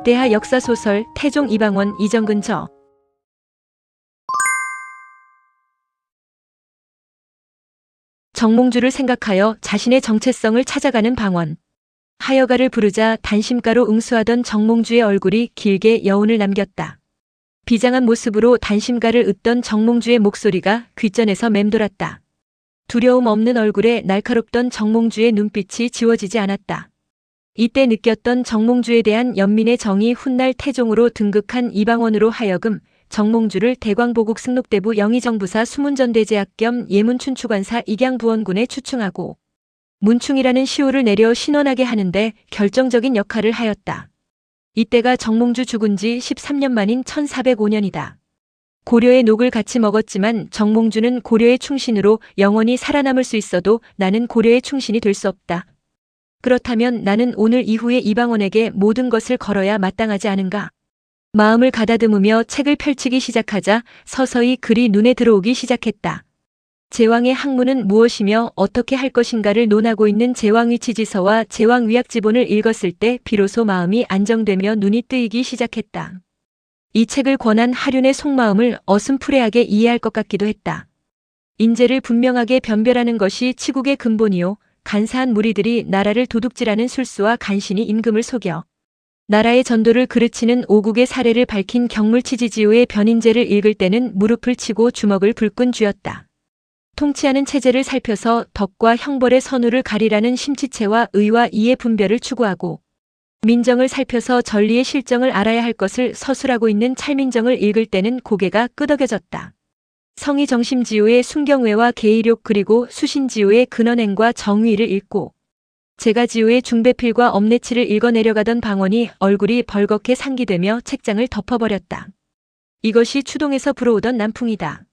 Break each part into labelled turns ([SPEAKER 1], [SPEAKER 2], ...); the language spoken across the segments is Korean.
[SPEAKER 1] 대하 역사소설 태종 이방원 이정근 저. 정몽주를 생각하여 자신의 정체성을 찾아가는 방원. 하여가를 부르자 단심가로 응수하던 정몽주의 얼굴이 길게 여운을 남겼다. 비장한 모습으로 단심가를 읊던 정몽주의 목소리가 귓전에서 맴돌았다. 두려움 없는 얼굴에 날카롭던 정몽주의 눈빛이 지워지지 않았다. 이때 느꼈던 정몽주에 대한 연민의 정이 훗날 태종으로 등극한 이방원으로 하여금 정몽주를 대광보국 승록대부 영의정부사 수문전대제학 겸 예문춘추관사 익양부원군에 추충하고 문충이라는 시호를 내려 신원하게 하는데 결정적인 역할을 하였다. 이때가 정몽주 죽은 지 13년 만인 1405년이다. 고려의 녹을 같이 먹었지만 정몽주는 고려의 충신으로 영원히 살아남을 수 있어도 나는 고려의 충신이 될 수 없다. 그렇다면 나는 오늘 이후에 이방원에게 모든 것을 걸어야 마땅하지 않은가? 마음을 가다듬으며 책을 펼치기 시작하자 서서히 글이 눈에 들어오기 시작했다. 제왕의 학문은 무엇이며 어떻게 할 것인가를 논하고 있는 제왕위치지서와 제왕위약지본을 읽었을 때 비로소 마음이 안정되며 눈이 뜨이기 시작했다. 이 책을 권한 하륜의 속마음을 어슴푸레하게 이해할 것 같기도 했다. 인재를 분명하게 변별하는 것이 치국의 근본이요. 간사한 무리들이 나라를 도둑질하는 술수와 간신히 임금을 속여 나라의 전도를 그르치는 오국의 사례를 밝힌 경물치지지호의 변인재를 읽을 때는 무릎을 치고 주먹을 불끈 쥐었다. 통치하는 체제를 살펴서 덕과 형벌의 선우를 가리라는 심치체와 의와 이의 분별을 추구하고 민정을 살펴서 전리의 실정을 알아야 할 것을 서술하고 있는 찰민정을 읽을 때는 고개가 끄덕여졌다. 성의정심지호의 순경외와 계의록 그리고 수신지호의 근언행과 정의를 읽고 제가지호의 중배필과 엄내치를 읽어내려가던 방원이 얼굴이 벌겋게 상기되며 책장을 덮어버렸다. 이것이 추동에서 불어오던 남풍이다.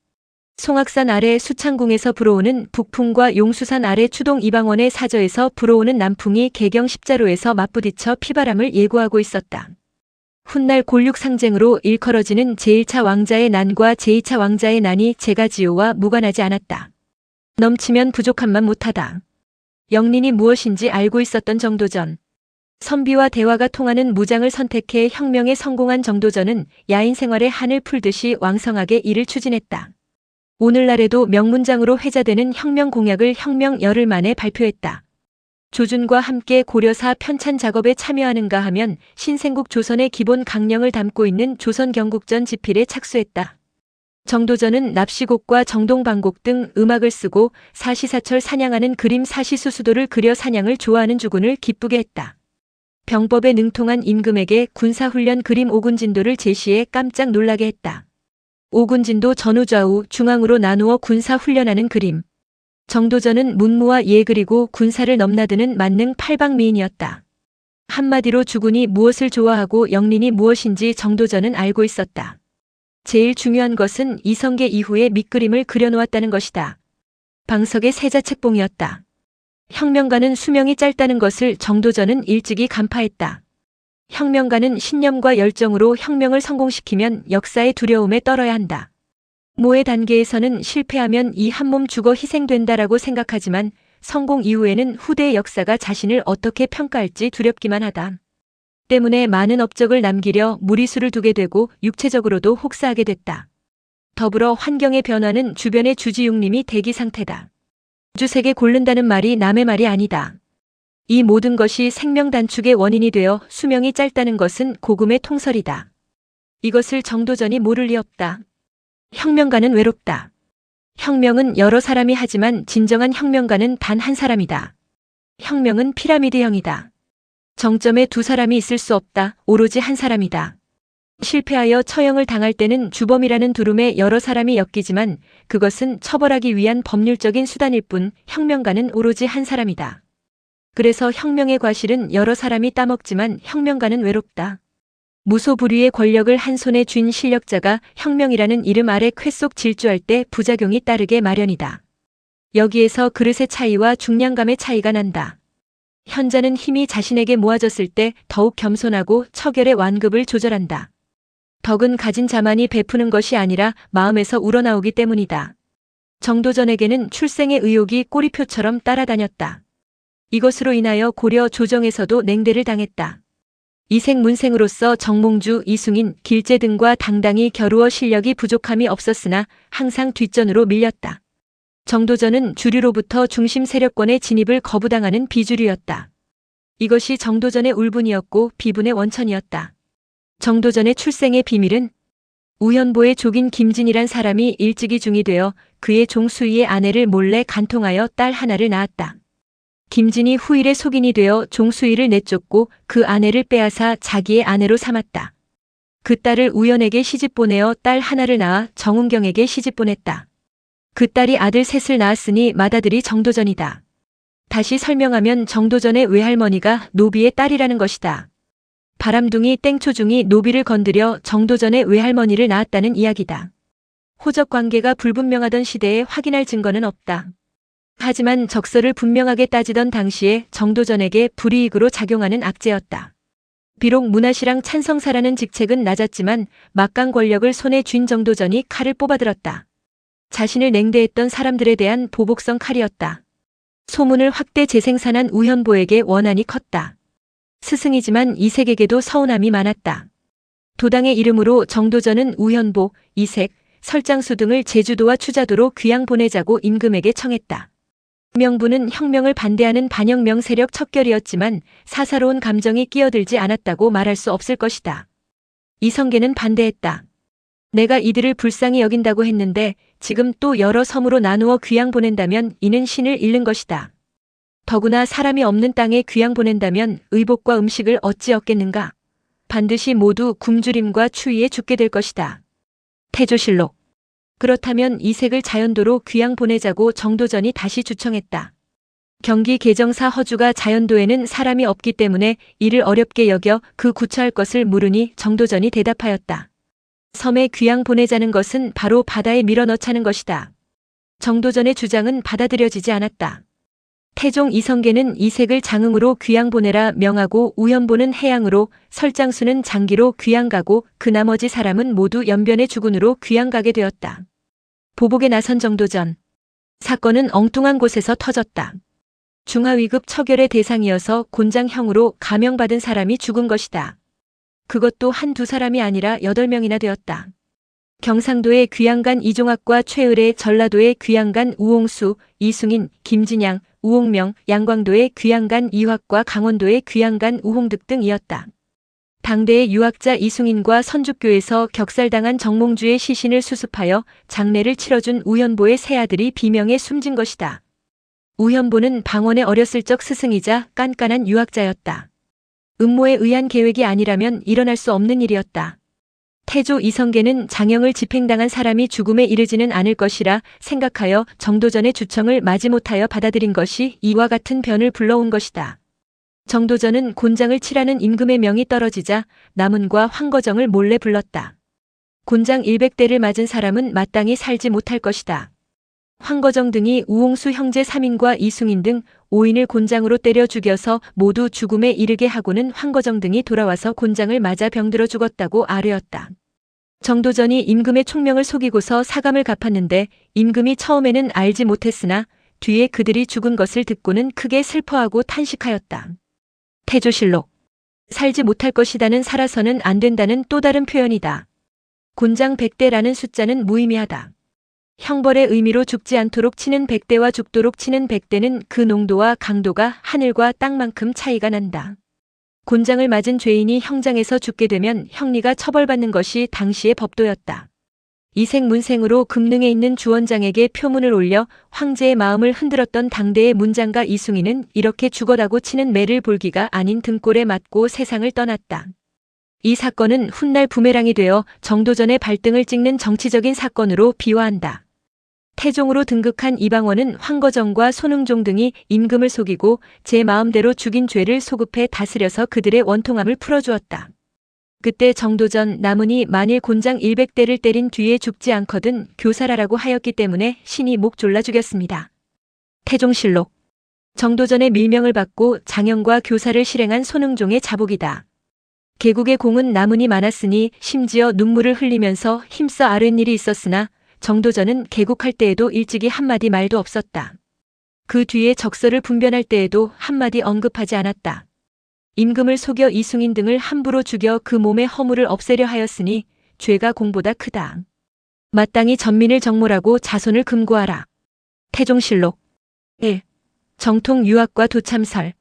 [SPEAKER 1] 송악산 아래 수창궁에서 불어오는 북풍과 용수산 아래 추동 이방원의 사저에서 불어오는 남풍이 개경 십자로에서 맞부딪혀 피바람을 예고하고 있었다. 훗날 골육상쟁으로 일컬어지는 제1차 왕자의 난과 제2차 왕자의 난이 제가지호와 무관하지 않았다. 넘치면 부족함만 못하다. 영린이 무엇인지 알고 있었던 정도전. 선비와 대화가 통하는 무장을 선택해 혁명에 성공한 정도전은 야인 생활의 한을 풀듯이 왕성하게 일을 추진했다. 오늘날에도 명문장으로 회자되는 혁명 공약을 혁명 열흘 만에 발표했다. 조준과 함께 고려사 편찬 작업에 참여하는가 하면 신생국 조선의 기본 강령을 담고 있는 조선경국전 지필에 착수했다. 정도전은 납시곡과 정동방곡 등 음악을 쓰고 사시사철 사냥하는 그림 사시수수도를 그려 사냥을 좋아하는 주군을 기쁘게 했다. 병법에 능통한 임금에게 군사훈련 그림 오군진도를 제시해 깜짝 놀라게 했다. 오군진도 전후좌우 중앙으로 나누어 군사훈련하는 그림. 정도전은 문무와 예 그리고 군사를 넘나드는 만능 팔방미인이었다. 한마디로 주군이 무엇을 좋아하고 영린이 무엇인지 정도전은 알고 있었다. 제일 중요한 것은 이성계 이후에 밑그림을 그려놓았다는 것이다. 방석의 세자책봉이었다. 혁명가는 수명이 짧다는 것을 정도전은 일찍이 간파했다. 혁명가는 신념과 열정으로 혁명을 성공시키면 역사의 두려움에 떨어야 한다. 모의 단계에서는 실패하면 이 한몸 죽어 희생된다라고 생각하지만 성공 이후에는 후대의 역사가 자신을 어떻게 평가할지 두렵기만 하다. 때문에 많은 업적을 남기려 무리수를 두게 되고 육체적으로도 혹사하게 됐다. 더불어 환경의 변화는 주변의 주지육림이 대기 상태다. 주색에 고른다는 말이 남의 말이 아니다. 이 모든 것이 생명 단축의 원인이 되어 수명이 짧다는 것은 고금의 통설이다. 이것을 정도전이 모를 리 없다. 혁명가는 외롭다. 혁명은 여러 사람이 하지만 진정한 혁명가는 단 한 사람이다. 혁명은 피라미드형이다. 정점에 두 사람이 있을 수 없다. 오로지 한 사람이다. 실패하여 처형을 당할 때는 주범이라는 두름에 여러 사람이 엮이지만 그것은 처벌하기 위한 법률적인 수단일 뿐 혁명가는 오로지 한 사람이다. 그래서 혁명의 과실은 여러 사람이 따먹지만 혁명가는 외롭다. 무소불위의 권력을 한 손에 쥔 실력자가 혁명이라는 이름 아래 쾌속 질주할 때 부작용이 따르게 마련이다. 여기에서 그릇의 차이와 중량감의 차이가 난다. 현자는 힘이 자신에게 모아졌을 때 더욱 겸손하고 처결의 완급을 조절한다. 덕은 가진 자만이 베푸는 것이 아니라 마음에서 우러나오기 때문이다. 정도전에게는 출생의 의욕이 꼬리표처럼 따라다녔다. 이것으로 인하여 고려 조정에서도 냉대를 당했다. 이색문생으로서 정몽주, 이승인, 길재 등과 당당히 겨루어 실력이 부족함이 없었으나 항상 뒷전으로 밀렸다. 정도전은 주류로부터 중심 세력권의 진입을 거부당하는 비주류였다. 이것이 정도전의 울분이었고 비분의 원천이었다. 정도전의 출생의 비밀은 우현보의 족인 김진이란 사람이 일찍이 중이 되어 그의 종수이의 아내를 몰래 간통하여 딸 하나를 낳았다. 김진이 후일의 속인이 되어 종수이를 내쫓고 그 아내를 빼앗아 자기의 아내로 삼았다. 그 딸을 우현에게 시집 보내어 딸 하나를 낳아 정은경에게 시집 보냈다. 그 딸이 아들 셋을 낳았으니 맏아들이 정도전이다. 다시 설명하면 정도전의 외할머니가 노비의 딸이라는 것이다. 바람둥이 땡초중이 노비를 건드려 정도전의 외할머니를 낳았다는 이야기다. 호적 관계가 불분명하던 시대에 확인할 증거는 없다. 하지만 적설을 분명하게 따지던 당시에 정도전에게 불이익으로 작용하는 악재였다. 비록 문화시랑 찬성사라는 직책은 낮았지만 막강 권력을 손에 쥔 정도전이 칼을 뽑아들었다. 자신을 냉대했던 사람들에 대한 보복성 칼이었다. 소문을 확대 재생산한 우현보에게 원한이 컸다. 스승이지만 이색에게도 서운함이 많았다. 도당의 이름으로 정도전은 우현보, 이색, 설장수 등을 제주도와 추자도로 귀양 보내자고 임금에게 청했다. 명부는 혁명을 반대하는 반혁명 세력 척결이었지만 사사로운 감정이 끼어들지 않았다고 말할 수 없을 것이다. 이성계는 반대했다. 내가 이들을 불쌍히 여긴다고 했는데 지금 또 여러 섬으로 나누어 귀양 보낸다면 이는 신을 잃는 것이다. 더구나 사람이 없는 땅에 귀양 보낸다면 의복과 음식을 어찌 얻겠는가. 반드시 모두 굶주림과 추위에 죽게 될 것이다. 태조실록. 그렇다면 이색을 자연도로 귀양 보내자고 정도전이 다시 주청했다. 경기 계정사 허주가 자연도에는 사람이 없기 때문에 이를 어렵게 여겨 그 구처할 것을 물으니 정도전이 대답하였다. 섬에 귀양 보내자는 것은 바로 바다에 밀어넣자는 것이다. 정도전의 주장은 받아들여지지 않았다. 태종 이성계는 이색을 장흥으로 귀양 보내라 명하고 우현보는 해양으로, 설장수는 장기로 귀양 가고 그 나머지 사람은 모두 연변의 주군으로 귀양 가게 되었다. 보복에 나선 정도전. 사건은 엉뚱한 곳에서 터졌다. 중하위급 처결의 대상이어서 곤장형으로 가명받은 사람이 죽은 것이다. 그것도 한두 사람이 아니라 8명이나 되었다. 경상도의 귀양간 이종학과 최을의, 전라도의 귀양간 우홍수, 이승인, 김진양, 우홍명, 양광도의 귀양간 이확과 강원도의 귀양간 우홍득 등이었다. 당대의 유학자 이승인과 선주교에서 격살당한 정몽주의 시신을 수습하여 장례를 치러준 우현보의 새아들이 비명에 숨진 것이다. 우현보는 방언의 어렸을 적 스승이자 깐깐한 유학자였다. 음모에 의한 계획이 아니라면 일어날 수 없는 일이었다. 태조 이성계는 장영을 집행당한 사람이 죽음에 이르지는 않을 것이라 생각하여 정도전의 주청을 마지못하여 받아들인 것이 이와 같은 변을 불러온 것이다. 정도전은 곤장을 치라는 임금의 명이 떨어지자 남은과 황거정을 몰래 불렀다. 곤장 100대를 맞은 사람은 마땅히 살지 못할 것이다. 황거정 등이 우홍수 형제 3인과 이승인 등 5인을 곤장으로 때려 죽여서 모두 죽음에 이르게 하고는 황거정 등이 돌아와서 곤장을 맞아 병들어 죽었다고 아뢰었다. 정도전이 임금의 총명을 속이고서 사감을 갚았는데 임금이 처음에는 알지 못했으나 뒤에 그들이 죽은 것을 듣고는 크게 슬퍼하고 탄식하였다. 태조실록. 살지 못할 것이다는 살아서는 안 된다는 또 다른 표현이다. 곤장 100대라는 숫자는 무의미하다. 형벌의 의미로 죽지 않도록 치는 100대와 죽도록 치는 100대는 그 농도와 강도가 하늘과 땅만큼 차이가 난다. 곤장을 맞은 죄인이 형장에서 죽게 되면 형리가 처벌받는 것이 당시의 법도였다. 이색문생으로 금능에 있는 주원장에게 표문을 올려 황제의 마음을 흔들었던 당대의 문장가 이승인은 이렇게 죽어다고 치는 매를 볼기가 아닌 등골에 맞고 세상을 떠났다. 이 사건은 훗날 부메랑이 되어 정도전의 발등을 찍는 정치적인 사건으로 비화한다. 태종으로 등극한 이방원은 황거정과 손흥종 등이 임금을 속이고 제 마음대로 죽인 죄를 소급해 다스려서 그들의 원통함을 풀어주었다. 그때 정도전 남은이 만일 곤장 100대를 때린 뒤에 죽지 않거든 교살하라고 하였기 때문에 신이 목 졸라 죽였습니다. 태종실록. 정도전의 밀명을 받고 장영과 교사를 실행한 손흥종의 자복이다. 개국의 공은 남은이 많았으니 심지어 눈물을 흘리면서 힘써 아뢰는 일이 있었으나 정도전은 개국할 때에도 일찍이 한마디 말도 없었다. 그 뒤에 적설을 분변할 때에도 한마디 언급하지 않았다. 임금을 속여 이승인 등을 함부로 죽여 그 몸의 허물을 없애려 하였으니 죄가 공보다 크다. 마땅히 전민을 정몰하고 자손을 금고하라. 태종실록 1. 정통 유학과 도참설.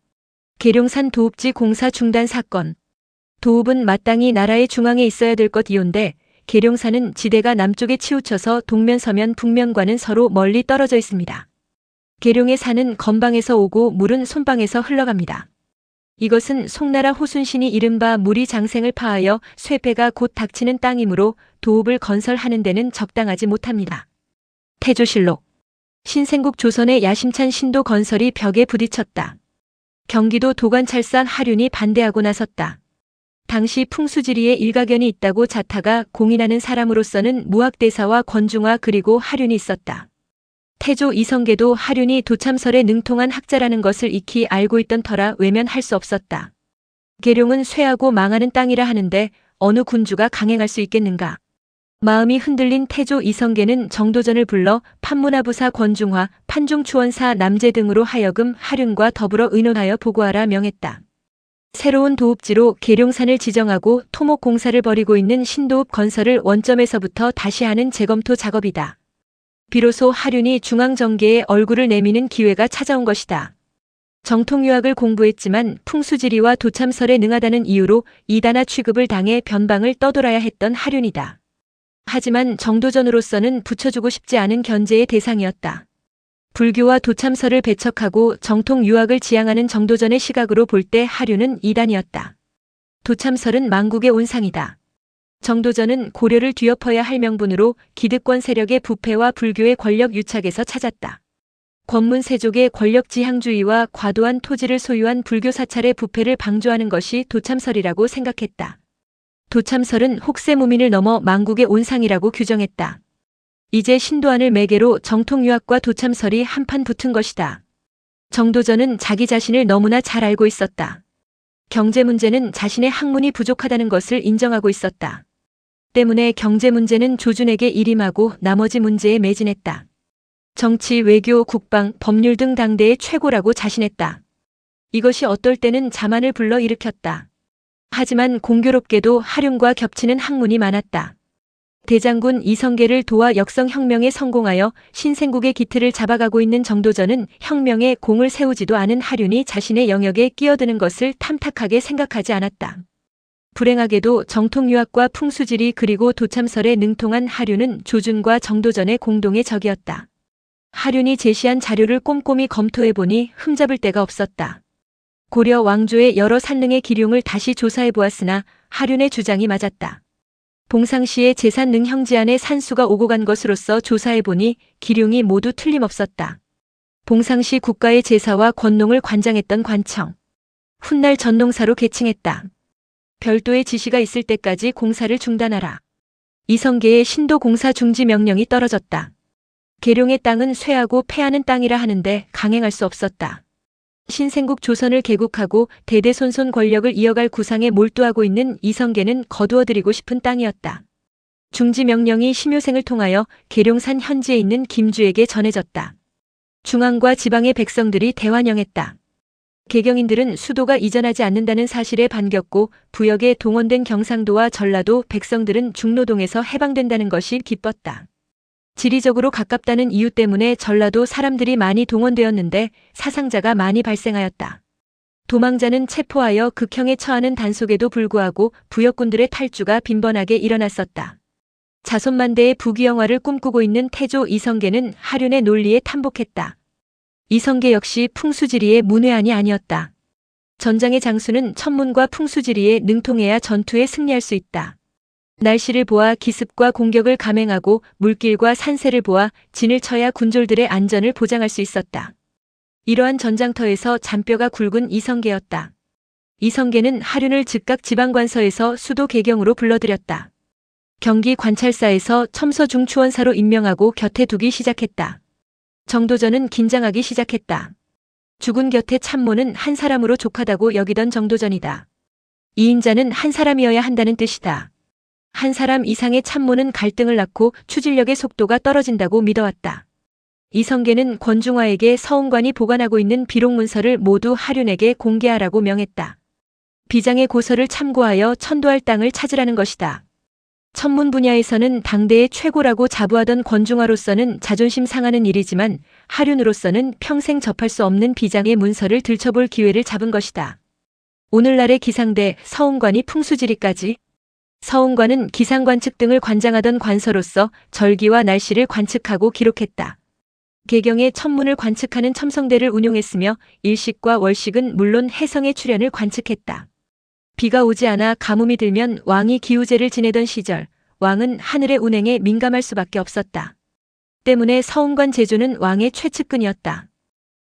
[SPEAKER 1] 계룡산 도읍지 공사 중단 사건. 도읍은 마땅히 나라의 중앙에 있어야 될 것이온데 계룡산은 지대가 남쪽에 치우쳐서 동면 서면 북면과는 서로 멀리 떨어져 있습니다. 계룡의 산은 건방에서 오고 물은 손방에서 흘러갑니다. 이것은 송나라 호순신이 이른바 무리장생을 파하여 쇠패가 곧 닥치는 땅이므로 도읍을 건설하는 데는 적당하지 못합니다. 태조실록. 신생국 조선의 야심찬 신도 건설이 벽에 부딪혔다. 경기도 도관찰사 하륜이 반대하고 나섰다. 당시 풍수지리에 일가견이 있다고 자타가 공인하는 사람으로서는 무학대사와 권중화 그리고 하륜이 있었다. 태조 이성계도 하륜이 도참설에 능통한 학자라는 것을 익히 알고 있던 터라 외면할 수 없었다. 계룡은 쇠하고 망하는 땅이라 하는데 어느 군주가 강행할 수 있겠는가. 마음이 흔들린 태조 이성계는 정도전을 불러 판문화부사 권중화, 판중추원사 남재 등으로 하여금 하륜과 더불어 의논하여 보고하라 명했다. 새로운 도읍지로 계룡산을 지정하고 토목 공사를 벌이고 있는 신도읍 건설을 원점에서부터 다시 하는 재검토 작업이다. 비로소 하륜이 중앙정계에 얼굴을 내미는 기회가 찾아온 것이다. 정통유학을 공부했지만 풍수지리와 도참설에 능하다는 이유로 이단화 취급을 당해 변방을 떠돌아야 했던 하륜이다. 하지만 정도전으로서는 붙여주고 싶지 않은 견제의 대상이었다. 불교와 도참설을 배척하고 정통유학을 지향하는 정도전의 시각으로 볼 때 하륜은 이단이었다. 도참설은 망국의 온상이다. 정도전은 고려를 뒤엎어야 할 명분으로 기득권 세력의 부패와 불교의 권력 유착에서 찾았다. 권문세족의 권력지향주의와 과도한 토지를 소유한 불교 사찰의 부패를 방조하는 것이 도참설이라고 생각했다. 도참설은 혹세무민을 넘어 망국의 온상이라고 규정했다. 이제 신도안을 매개로 정통유학과 도참설이 한판 붙은 것이다. 정도전은 자기 자신을 너무나 잘 알고 있었다. 경제 문제는 자신의 학문이 부족하다는 것을 인정하고 있었다. 때문에 경제 문제는 조준에게 일임하고 나머지 문제에 매진했다. 정치, 외교, 국방, 법률 등 당대의 최고라고 자신했다. 이것이 어떨 때는 자만을 불러일으켰다. 하지만 공교롭게도 하륜과 겹치는 학문이 많았다. 대장군 이성계를 도와 역성혁명에 성공하여 신생국의 기틀을 잡아가고 있는 정도전은 혁명에 공을 세우지도 않은 하륜이 자신의 영역에 끼어드는 것을 탐탁하게 생각하지 않았다. 불행하게도 정통유학과 풍수지리 그리고 도참설에 능통한 하륜은 조준과 정도전의 공동의 적이었다. 하륜이 제시한 자료를 꼼꼼히 검토해보니 흠잡을 데가 없었다. 고려 왕조의 여러 산릉의 기륭을 다시 조사해보았으나 하륜의 주장이 맞았다. 봉상시의 제산 능형지안에 산수가 오고 간 것으로서 조사해보니 기륭이 모두 틀림없었다. 봉상시 국가의 제사와 권농을 관장했던 관청. 훗날 전농사로 계칭했다. 별도의 지시가 있을 때까지 공사를 중단하라. 이성계의 신도 공사 중지 명령이 떨어졌다. 계룡의 땅은 쇠하고 패하는 땅이라 하는데 강행할 수 없었다. 신생국 조선을 개국하고 대대손손 권력을 이어갈 구상에 몰두하고 있는 이성계는 거두어들이고 싶은 땅이었다. 중지 명령이 심효생을 통하여 계룡산 현지에 있는 김주에게 전해졌다. 중앙과 지방의 백성들이 대환영했다. 개경인들은 수도가 이전하지 않는다는 사실에 반겼고 부역에 동원된 경상도와 전라도 백성들은 중노동에서 해방된다는 것이 기뻤다. 지리적으로 가깝다는 이유 때문에 전라도 사람들이 많이 동원되었는데 사상자가 많이 발생하였다. 도망자는 체포하여 극형에 처하는 단속에도 불구하고 부역군들의 탈주가 빈번하게 일어났었다. 자손만대의 부귀영화를 꿈꾸고 있는 태조 이성계는 하륜의 논리에 탐복했다. 이성계 역시 풍수지리의 문외한이 아니었다. 전장의 장수는 천문과 풍수지리에 능통해야 전투에 승리할 수 있다. 날씨를 보아 기습과 공격을 감행하고 물길과 산세를 보아 진을 쳐야 군졸들의 안전을 보장할 수 있었다. 이러한 전장터에서 잔뼈가 굵은 이성계였다. 이성계는 하륜을 즉각 지방관서에서 수도 개경으로 불러들였다. 경기 관찰사에서 첨서중추원사로 임명하고 곁에 두기 시작했다. 정도전은 긴장하기 시작했다. 죽은 곁에 참모는 한 사람으로 족하다고 여기던 정도전이다. 이인자는 한 사람이어야 한다는 뜻이다. 한 사람 이상의 참모는 갈등을 낳고 추진력의 속도가 떨어진다고 믿어왔다. 이성계는 권중화에게 서운관이 보관하고 있는 비록문서를 모두 하륜에게 공개하라고 명했다. 비장의 고서를 참고하여 천도할 땅을 찾으라는 것이다. 천문 분야에서는 당대의 최고라고 자부하던 권중화로서는 자존심 상하는 일이지만 하륜으로서는 평생 접할 수 없는 비장의 문서를 들춰볼 기회를 잡은 것이다. 오늘날의 기상대 서운관이 풍수지리까지. 서운관은 기상관측 등을 관장하던 관서로서 절기와 날씨를 관측하고 기록했다. 개경의 천문을 관측하는 첨성대를 운용했으며 일식과 월식은 물론 해성의 출현을 관측했다. 비가 오지 않아 가뭄이 들면 왕이 기우제를 지내던 시절 왕은 하늘의 운행에 민감할 수밖에 없었다. 때문에 서운관 제조는 왕의 최측근이었다.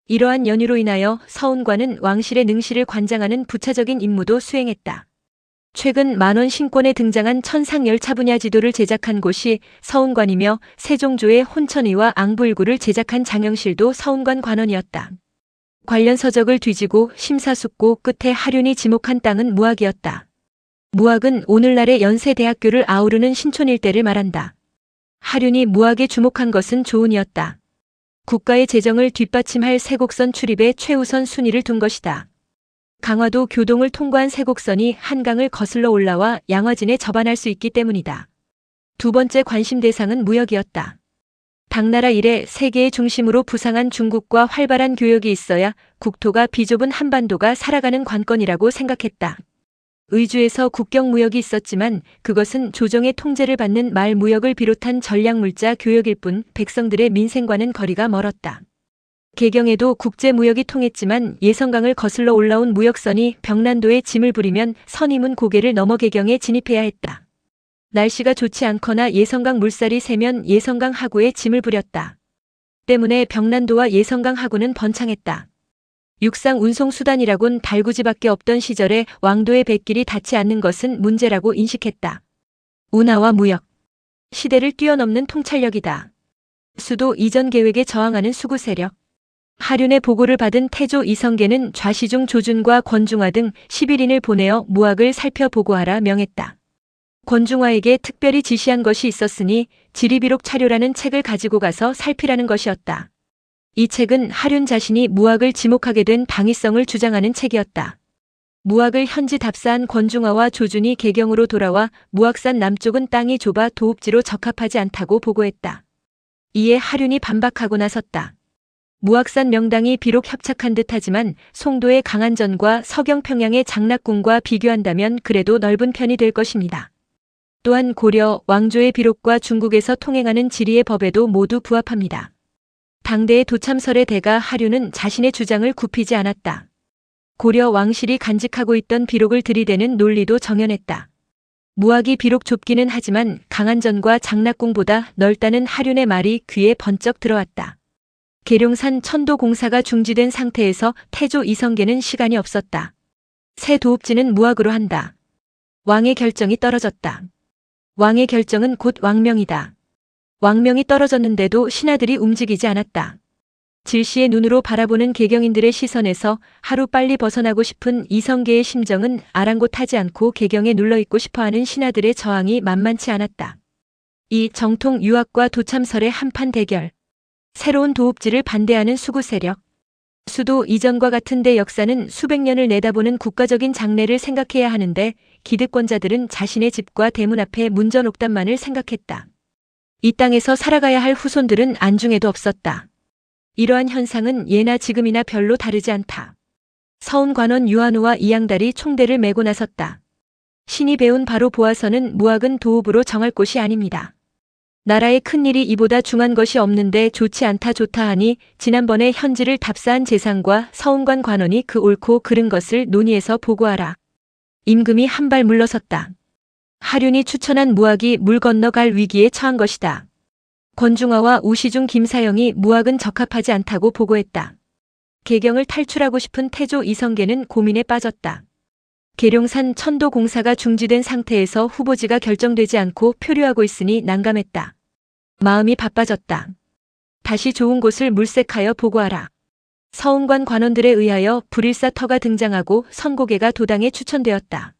[SPEAKER 1] 이러한 연유로 인하여 서운관은 왕실의 능실을 관장하는 부차적인 임무도 수행했다. 최근 만원 신권에 등장한 천상열차 분야 지도를 제작한 곳이 서운관이며 세종조의 혼천의와 앙부일구를 제작한 장영실도 서운관 관원이었다. 관련 서적을 뒤지고 심사숙고 끝에 하륜이 지목한 땅은 무학이었다. 무학은 오늘날의 연세대학교를 아우르는 신촌 일대를 말한다. 하륜이 무학에 주목한 것은 조은이었다. 국가의 재정을 뒷받침할 세곡선 출입에 최우선 순위를 둔 것이다. 강화도 교동을 통과한 세곡선이 한강을 거슬러 올라와 양화진에 접안할 수 있기 때문이다. 두 번째 관심 대상은 무역이었다. 당나라 이래 세계의 중심으로 부상한 중국과 활발한 교역이 있어야 국토가 비좁은 한반도가 살아가는 관건이라고 생각했다. 의주에서 국경무역이 있었지만 그것은 조정의 통제를 받는 말무역을 비롯한 전략물자 교역일 뿐 백성들의 민생과는 거리가 멀었다. 개경에도 국제무역이 통했지만 예성강을 거슬러 올라온 무역선이 병난도에 짐을 부리면 선임은 고개를 넘어 개경에 진입해야 했다. 날씨가 좋지 않거나 예성강 물살이 세면 예성강 하구에 짐을 부렸다. 때문에 병난도와 예성강 하구는 번창했다. 육상 운송수단이라곤 달구지밖에 없던 시절에 왕도의 뱃길이 닿지 않는 것은 문제라고 인식했다. 운하와 무역. 시대를 뛰어넘는 통찰력이다. 수도 이전 계획에 저항하는 수구 세력. 하륜의 보고를 받은 태조 이성계는 좌시중 조준과 권중화 등 11인을 보내어 무학을 살펴보고하라 명했다. 권중화에게 특별히 지시한 것이 있었으니 지리비록 차료라는 책을 가지고 가서 살피라는 것이었다. 이 책은 하륜 자신이 무학을 지목하게 된 당위성을 주장하는 책이었다. 무학을 현지 답사한 권중화와 조준이 개경으로 돌아와 무학산 남쪽은 땅이 좁아 도읍지로 적합하지 않다고 보고했다. 이에 하륜이 반박하고 나섰다. 무학산 명당이 비록 협착한 듯하지만 송도의 강안전과 서경평양의 장락궁과 비교한다면 그래도 넓은 편이 될 것입니다. 또한 고려, 왕조의 비록과 중국에서 통행하는 지리의 법에도 모두 부합합니다. 당대의 도참설의 대가 하륜은 자신의 주장을 굽히지 않았다. 고려 왕실이 간직하고 있던 비록을 들이대는 논리도 정연했다. 무학이 비록 좁기는 하지만 강안전과 장락궁보다 넓다는 하륜의 말이 귀에 번쩍 들어왔다. 계룡산 천도 공사가 중지된 상태에서 태조 이성계는 시간이 없었다. 새 도읍지는 무학으로 한다. 왕의 결정이 떨어졌다. 왕의 결정은 곧 왕명이다. 왕명이 떨어졌는데도 신하들이 움직이지 않았다. 질시의 눈으로 바라보는 개경인들의 시선에서 하루빨리 벗어나고 싶은 이성계의 심정은 아랑곳하지 않고 개경에 눌러있고 싶어하는 신하들의 저항이 만만치 않았다. 이 정통 유학과 도참설의 한판 대결. 새로운 도읍지를 반대하는 수구 세력. 수도 이전과 같은 데 역사는 수백 년을 내다보는 국가적인 장래를 생각해야 하는데 기득권자들은 자신의 집과 대문 앞에 문전옥답만을 생각했다. 이 땅에서 살아가야 할 후손들은 안중에도 없었다. 이러한 현상은 예나 지금이나 별로 다르지 않다. 서운관원 유한우와 이양달이 총대를 메고 나섰다. 신이 배운 바로 보아서는 무학은 도읍으로 정할 곳이 아닙니다. 나라의 큰일이 이보다 중한 것이 없는데 좋지 않다 좋다 하니 지난번에 현지를 답사한 재상과 서운관 관원이 그 옳고 그른 것을 논의해서 보고하라. 임금이 한 발 물러섰다. 하륜이 추천한 무학이 물 건너갈 위기에 처한 것이다. 권중화와 우시중 김사영이 무학은 적합하지 않다고 보고했다. 개경을 탈출하고 싶은 태조 이성계는 고민에 빠졌다. 계룡산 천도 공사가 중지된 상태에서 후보지가 결정되지 않고 표류하고 있으니 난감했다. 마음이 바빠졌다. 다시 좋은 곳을 물색하여 보고하라. 서운관 관원들에 의하여 불일사터가 등장하고 선고개가 도당에 추천되었다.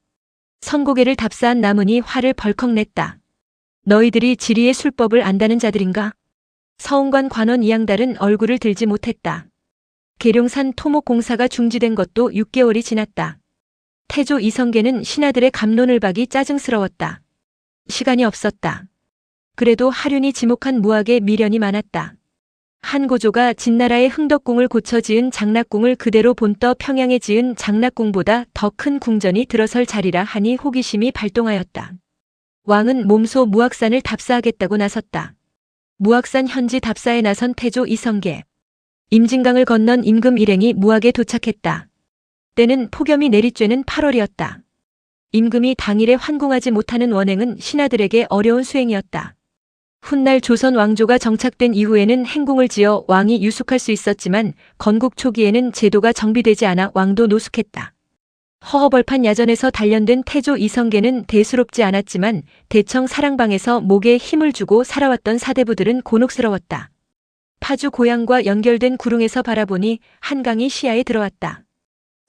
[SPEAKER 1] 선고개를 답사한 남은이 화를 벌컥 냈다. 너희들이 지리의 술법을 안다는 자들인가? 서운관 관원 이양달은 얼굴을 들지 못했다. 계룡산 토목 공사가 중지된 것도 6개월이 지났다. 태조 이성계는 신하들의 갑론을 박이 짜증스러웠다. 시간이 없었다. 그래도 하륜이 지목한 무학에 미련이 많았다. 한고조가 진나라의 흥덕궁을 고쳐 지은 장락궁을 그대로 본떠 평양에 지은 장락궁보다 더 큰 궁전이 들어설 자리라 하니 호기심이 발동하였다. 왕은 몸소 무학산을 답사하겠다고 나섰다. 무학산 현지 답사에 나선 태조 이성계. 임진강을 건넌 임금 일행이 무학에 도착했다. 때는 폭염이 내리쬐는 8월이었다. 임금이 당일에 환궁하지 못하는 원행은 신하들에게 어려운 수행이었다. 훗날 조선 왕조가 정착된 이후에는 행궁을 지어 왕이 유숙할 수 있었지만 건국 초기에는 제도가 정비되지 않아 왕도 노숙했다. 허허벌판 야전에서 단련된 태조 이성계는 대수롭지 않았지만 대청 사랑방에서 목에 힘을 주고 살아왔던 사대부들은 곤혹스러웠다. 파주 고향과 연결된 구릉에서 바라보니 한강이 시야에 들어왔다.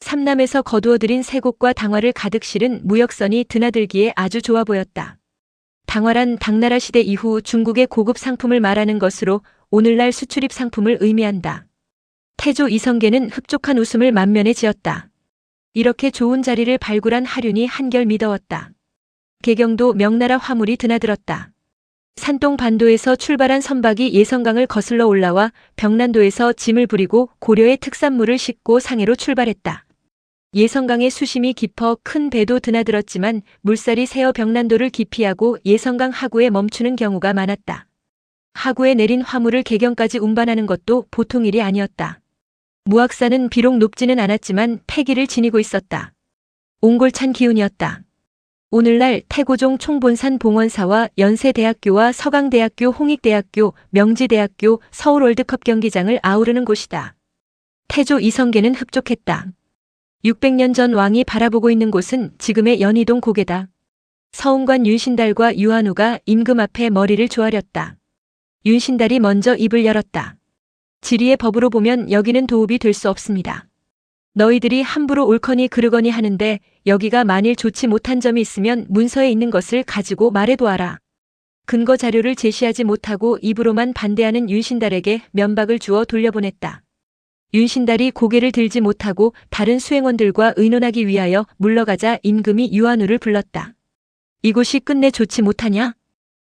[SPEAKER 1] 삼남에서 거두어들인 쇠곡과 당화를 가득 실은 무역선이 드나들기에 아주 좋아 보였다. 당화란 당나라 시대 이후 중국의 고급 상품을 말하는 것으로 오늘날 수출입 상품을 의미한다. 태조 이성계는 흡족한 웃음을 만면에 지었다. 이렇게 좋은 자리를 발굴한 하륜이 한결 미더웠다. 개경도 명나라 화물이 드나들었다. 산동 반도에서 출발한 선박이 예성강을 거슬러 올라와 병난도에서 짐을 부리고 고려의 특산물을 싣고 상해로 출발했다. 예성강의 수심이 깊어 큰 배도 드나들었지만 물살이 새어 병난도를 기피하고 예성강 하구에 멈추는 경우가 많았다. 하구에 내린 화물을 개경까지 운반하는 것도 보통 일이 아니었다. 무학산은 비록 높지는 않았지만 패기를 지니고 있었다. 옹골찬 기운이었다. 오늘날 태고종 총본산 봉원사와 연세대학교와 서강대학교, 홍익대학교, 명지대학교, 서울 월드컵 경기장을 아우르는 곳이다. 태조 이성계는 흡족했다. 600년 전 왕이 바라보고 있는 곳은 지금의 연희동 고개다. 서운관 윤신달과 유한우가 임금 앞에 머리를 조아렸다. 윤신달이 먼저 입을 열었다. 지리의 법으로 보면 여기는 도읍이 될 수 없습니다. 너희들이 함부로 옳거니 그르거니 하는데 여기가 만일 좋지 못한 점이 있으면 문서에 있는 것을 가지고 말해보아라. 근거 자료를 제시하지 못하고 입으로만 반대하는 윤신달에게 면박을 주어 돌려보냈다. 윤신달이 고개를 들지 못하고 다른 수행원들과 의논하기 위하여 물러가자 임금이 유한우를 불렀다. 이곳이 끝내 좋지 못하냐?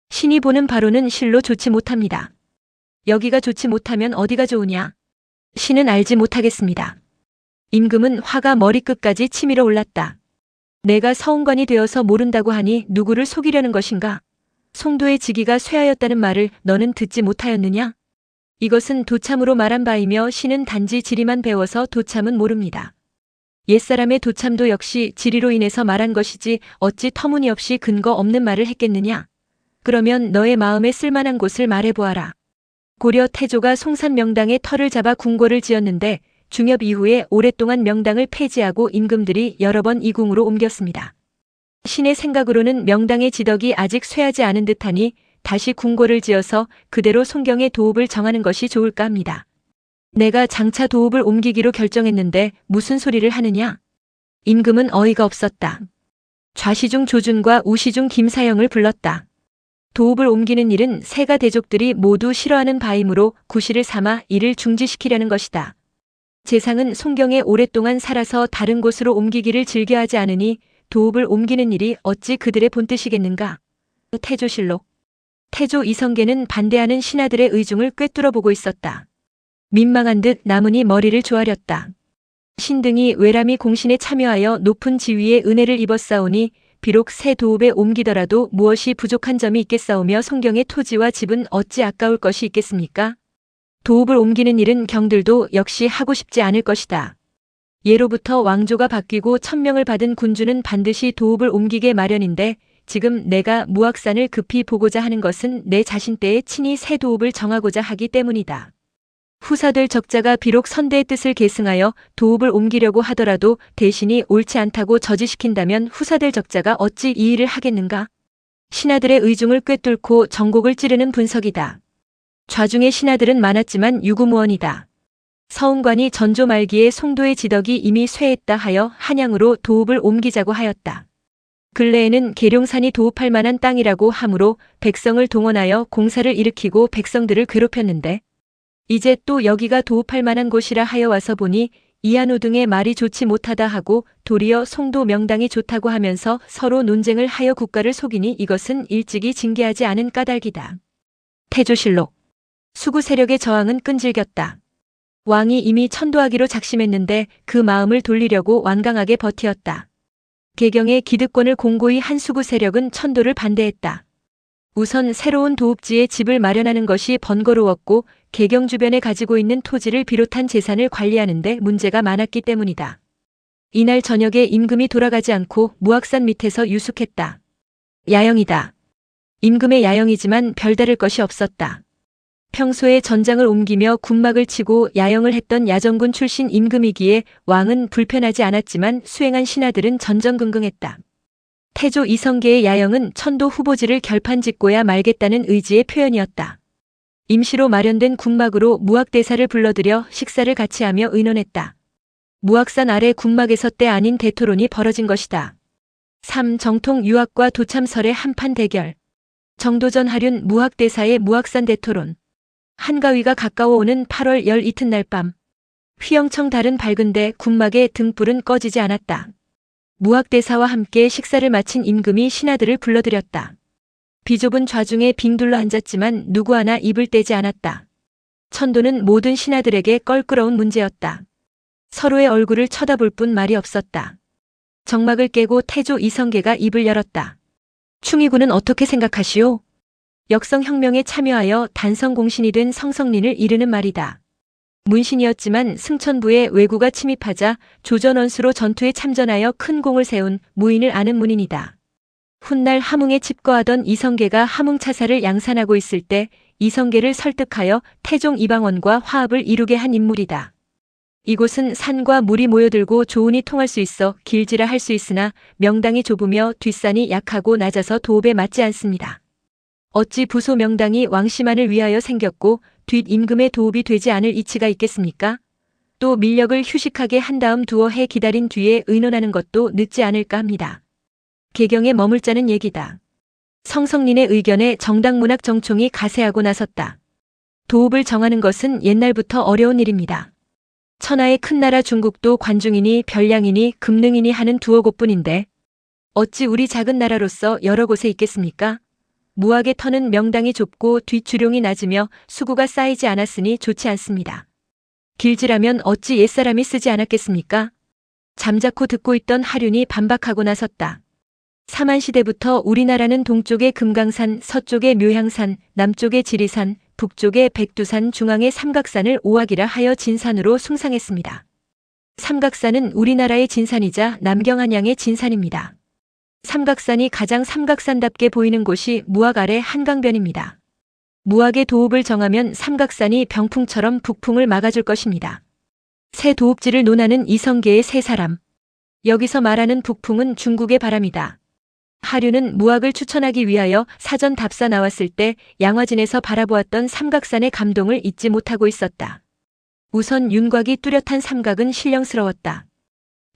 [SPEAKER 1] 신이 보는 바로는 실로 좋지 못합니다. 여기가 좋지 못하면 어디가 좋으냐? 신은 알지 못하겠습니다. 임금은 화가 머리끝까지 치밀어 올랐다. 내가 서운관이 되어서 모른다고 하니 누구를 속이려는 것인가? 송도의 지기가 쇠하였다는 말을 너는 듣지 못하였느냐? 이것은 도참으로 말한 바이며 신은 단지 지리만 배워서 도참은 모릅니다. 옛사람의 도참도 역시 지리로 인해서 말한 것이지 어찌 터무니없이 근거 없는 말을 했겠느냐? 그러면 너의 마음에 쓸만한 곳을 말해보아라. 고려 태조가 송산 명당에 터를 잡아 궁궐을 지었는데 중엽 이후에 오랫동안 명당을 폐지하고 임금들이 여러 번 이 궁으로 옮겼습니다. 신의 생각으로는 명당의 지덕이 아직 쇠하지 않은 듯하니 다시 궁궐을 지어서 그대로 송경의 도읍을 정하는 것이 좋을까 합니다. 내가 장차 도읍을 옮기기로 결정했는데 무슨 소리를 하느냐? 임금은 어이가 없었다. 좌시중 조준과 우시중 김사영을 불렀다. 도읍을 옮기는 일은 세가 대족들이 모두 싫어하는 바이므로 구실을 삼아 이를 중지시키려는 것이다. 재상은 송경에 오랫동안 살아서 다른 곳으로 옮기기를 즐겨하지 않으니 도읍을 옮기는 일이 어찌 그들의 본뜻이겠는가? 태조실록. 태조 이성계는 반대하는 신하들의 의중을 꿰뚫어 보고 있었다. 민망한 듯 나무니 머리를 조아렸다. 신등이 외람이 공신에 참여하여 높은 지위의 은혜를 입었사오니 비록 새 도읍에 옮기더라도 무엇이 부족한 점이 있겠사오며 송경의 토지와 집은 어찌 아까울 것이 있겠습니까? 도읍을 옮기는 일은 경들도 역시 하고 싶지 않을 것이다. 예로부터 왕조가 바뀌고 천명을 받은 군주는 반드시 도읍을 옮기게 마련인데 지금 내가 무학산을 급히 보고자 하는 것은 내 자신 때에 친히 새 도읍을 정하고자 하기 때문이다. 후사될 적자가 비록 선대의 뜻을 계승하여 도읍을 옮기려고 하더라도 대신이 옳지 않다고 저지시킨다면 후사될 적자가 어찌 이 일을 하겠는가? 신하들의 의중을 꿰뚫고 정곡을 찌르는 분석이다. 좌중의 신하들은 많았지만 유구무원이다. 서운관이 전조 말기에 송도의 지덕이 이미 쇠했다 하여 한양으로 도읍을 옮기자고 하였다. 근래에는 계룡산이 도읍할 만한 땅이라고 하므로 백성을 동원하여 공사를 일으키고 백성들을 괴롭혔는데 이제 또 여기가 도읍할 만한 곳이라 하여 와서 보니 이한우 등의 말이 좋지 못하다 하고 도리어 송도 명당이 좋다고 하면서 서로 논쟁을 하여 국가를 속이니 이것은 일찍이 징계하지 않은 까닭이다. 태조실록. 수구 세력의 저항은 끈질겼다. 왕이 이미 천도하기로 작심했는데 그 마음을 돌리려고 완강하게 버티었다. 개경의 기득권을 공고히 한 수구 세력은 천도를 반대했다. 우선 새로운 도읍지에 집을 마련하는 것이 번거로웠고 개경 주변에 가지고 있는 토지를 비롯한 재산을 관리하는 데 문제가 많았기 때문이다. 이날 저녁에 임금이 돌아가지 않고 무악산 밑에서 유숙했다. 야영이다. 임금의 야영이지만 별다를 것이 없었다. 평소에 전장을 옮기며 군막을 치고 야영을 했던 야전군 출신 임금이기에 왕은 불편하지 않았지만 수행한 신하들은 전전긍긍했다. 태조 이성계의 야영은 천도 후보지를 결판짓고야 말겠다는 의지의 표현이었다. 임시로 마련된 군막으로 무악대사를 불러들여 식사를 같이 하며 의논했다. 무악산 아래 군막에서 때 아닌 대토론이 벌어진 것이다. 3. 정통 유학과 도참설의 한판 대결. 정도전 하륜 무학대사의 무악산 대토론. 한가위가 가까워 오는 8월 열 이튿날 밤. 휘영청 달은 밝은데 군막의 등불은 꺼지지 않았다. 무학대사와 함께 식사를 마친 임금이 신하들을 불러들였다. 비좁은 좌중에 빙둘러 앉았지만 누구 하나 입을 떼지 않았다. 천도는 모든 신하들에게 껄끄러운 문제였다. 서로의 얼굴을 쳐다볼 뿐 말이 없었다. 정막을 깨고 태조 이성계가 입을 열었다. 충의군은 어떻게 생각하시오? 역성혁명에 참여하여 단성공신이 된 성성린을 이르는 말이다. 문신이었지만 승천부에 왜구가 침입하자 조전원수로 전투에 참전하여 큰 공을 세운 무인을 아는 문인이다. 훗날 함흥에 칩거하던 이성계가 함흥차사를 양산하고 있을 때 이성계를 설득하여 태종 이방원과 화합을 이루게 한 인물이다. 이곳은 산과 물이 모여들고 조운이 통할 수 있어 길지라 할 수 있으나 명당이 좁으며 뒷산이 약하고 낮아서 도읍에 맞지 않습니다. 어찌 부소 명당이 왕씨만을 위하여 생겼고 뒷임금의 도읍이 되지 않을 이치가 있겠습니까? 또 밀력을 휴식하게 한 다음 두어 해 기다린 뒤에 의논하는 것도 늦지 않을까 합니다. 개경에 머물자는 얘기다. 성성린의 의견에 정당문학 정총이 가세하고 나섰다. 도읍을 정하는 것은 옛날부터 어려운 일입니다. 천하의 큰 나라 중국도 관중이니 별량이니 금능이니 하는 두어 곳뿐인데 어찌 우리 작은 나라로서 여러 곳에 있겠습니까? 무학의 터는 명당이 좁고 뒷주룡이 낮으며 수구가 쌓이지 않았으니 좋지 않습니다. 길지라면 어찌 옛사람이 쓰지 않았겠습니까? 잠자코 듣고 있던 하륜이 반박하고 나섰다. 삼한시대부터 우리나라는 동쪽의 금강산, 서쪽의 묘향산, 남쪽의 지리산, 북쪽의 백두산, 중앙의 삼각산을 오악이라 하여 진산으로 숭상했습니다. 삼각산은 우리나라의 진산이자 남경한양의 진산입니다. 삼각산이 가장 삼각산답게 보이는 곳이 무악 아래 한강변입니다. 무악의 도읍을 정하면 삼각산이 병풍처럼 북풍을 막아줄 것입니다. 새 도읍지를 논하는 이성계의 세 사람. 여기서 말하는 북풍은 중국의 바람이다. 하륜은 무악을 추천하기 위하여 사전 답사 나왔을 때 양화진에서 바라보았던 삼각산의 감동을 잊지 못하고 있었다. 우선 윤곽이 뚜렷한 삼각은 신령스러웠다.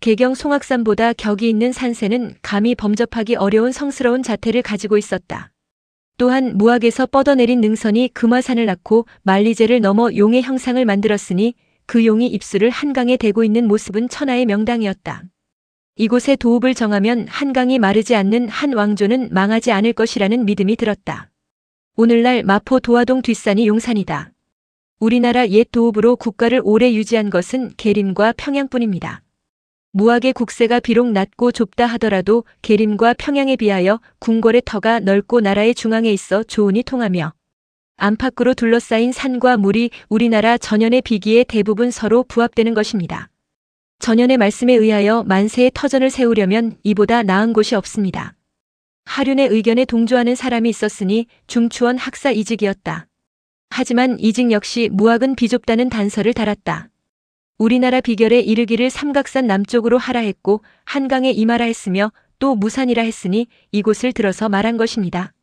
[SPEAKER 1] 개경 송악산보다 격이 있는 산세는 감히 범접하기 어려운 성스러운 자태를 가지고 있었다. 또한 무악에서 뻗어내린 능선이 금화산을 낳고 만리제를 넘어 용의 형상을 만들었으니 그 용이 입술을 한강에 대고 있는 모습은 천하의 명당이었다. 이곳에 도읍을 정하면 한강이 마르지 않는 한 왕조는 망하지 않을 것이라는 믿음이 들었다. 오늘날 마포 도화동 뒷산이 용산이다. 우리나라 옛 도읍으로 국가를 오래 유지한 것은 계림과 평양뿐입니다. 무악의 국세가 비록 낮고 좁다 하더라도 계림과 평양에 비하여 궁궐의 터가 넓고 나라의 중앙에 있어 조운이 통하며 안팎으로 둘러싸인 산과 물이 우리나라 전연의 비기에 대부분 서로 부합되는 것입니다. 전연의 말씀에 의하여 만세의 터전을 세우려면 이보다 나은 곳이 없습니다. 하륜의 의견에 동조하는 사람이 있었으니 중추원 학사 이직이었다. 하지만 이직 역시 무악은 비좁다는 단서를 달았다. 우리나라 비결에 이르기를 삼각산 남쪽으로 하라 했고 한강에 임하라 했으며 또 무산이라 했으니 이곳을 들어서 말한 것입니다.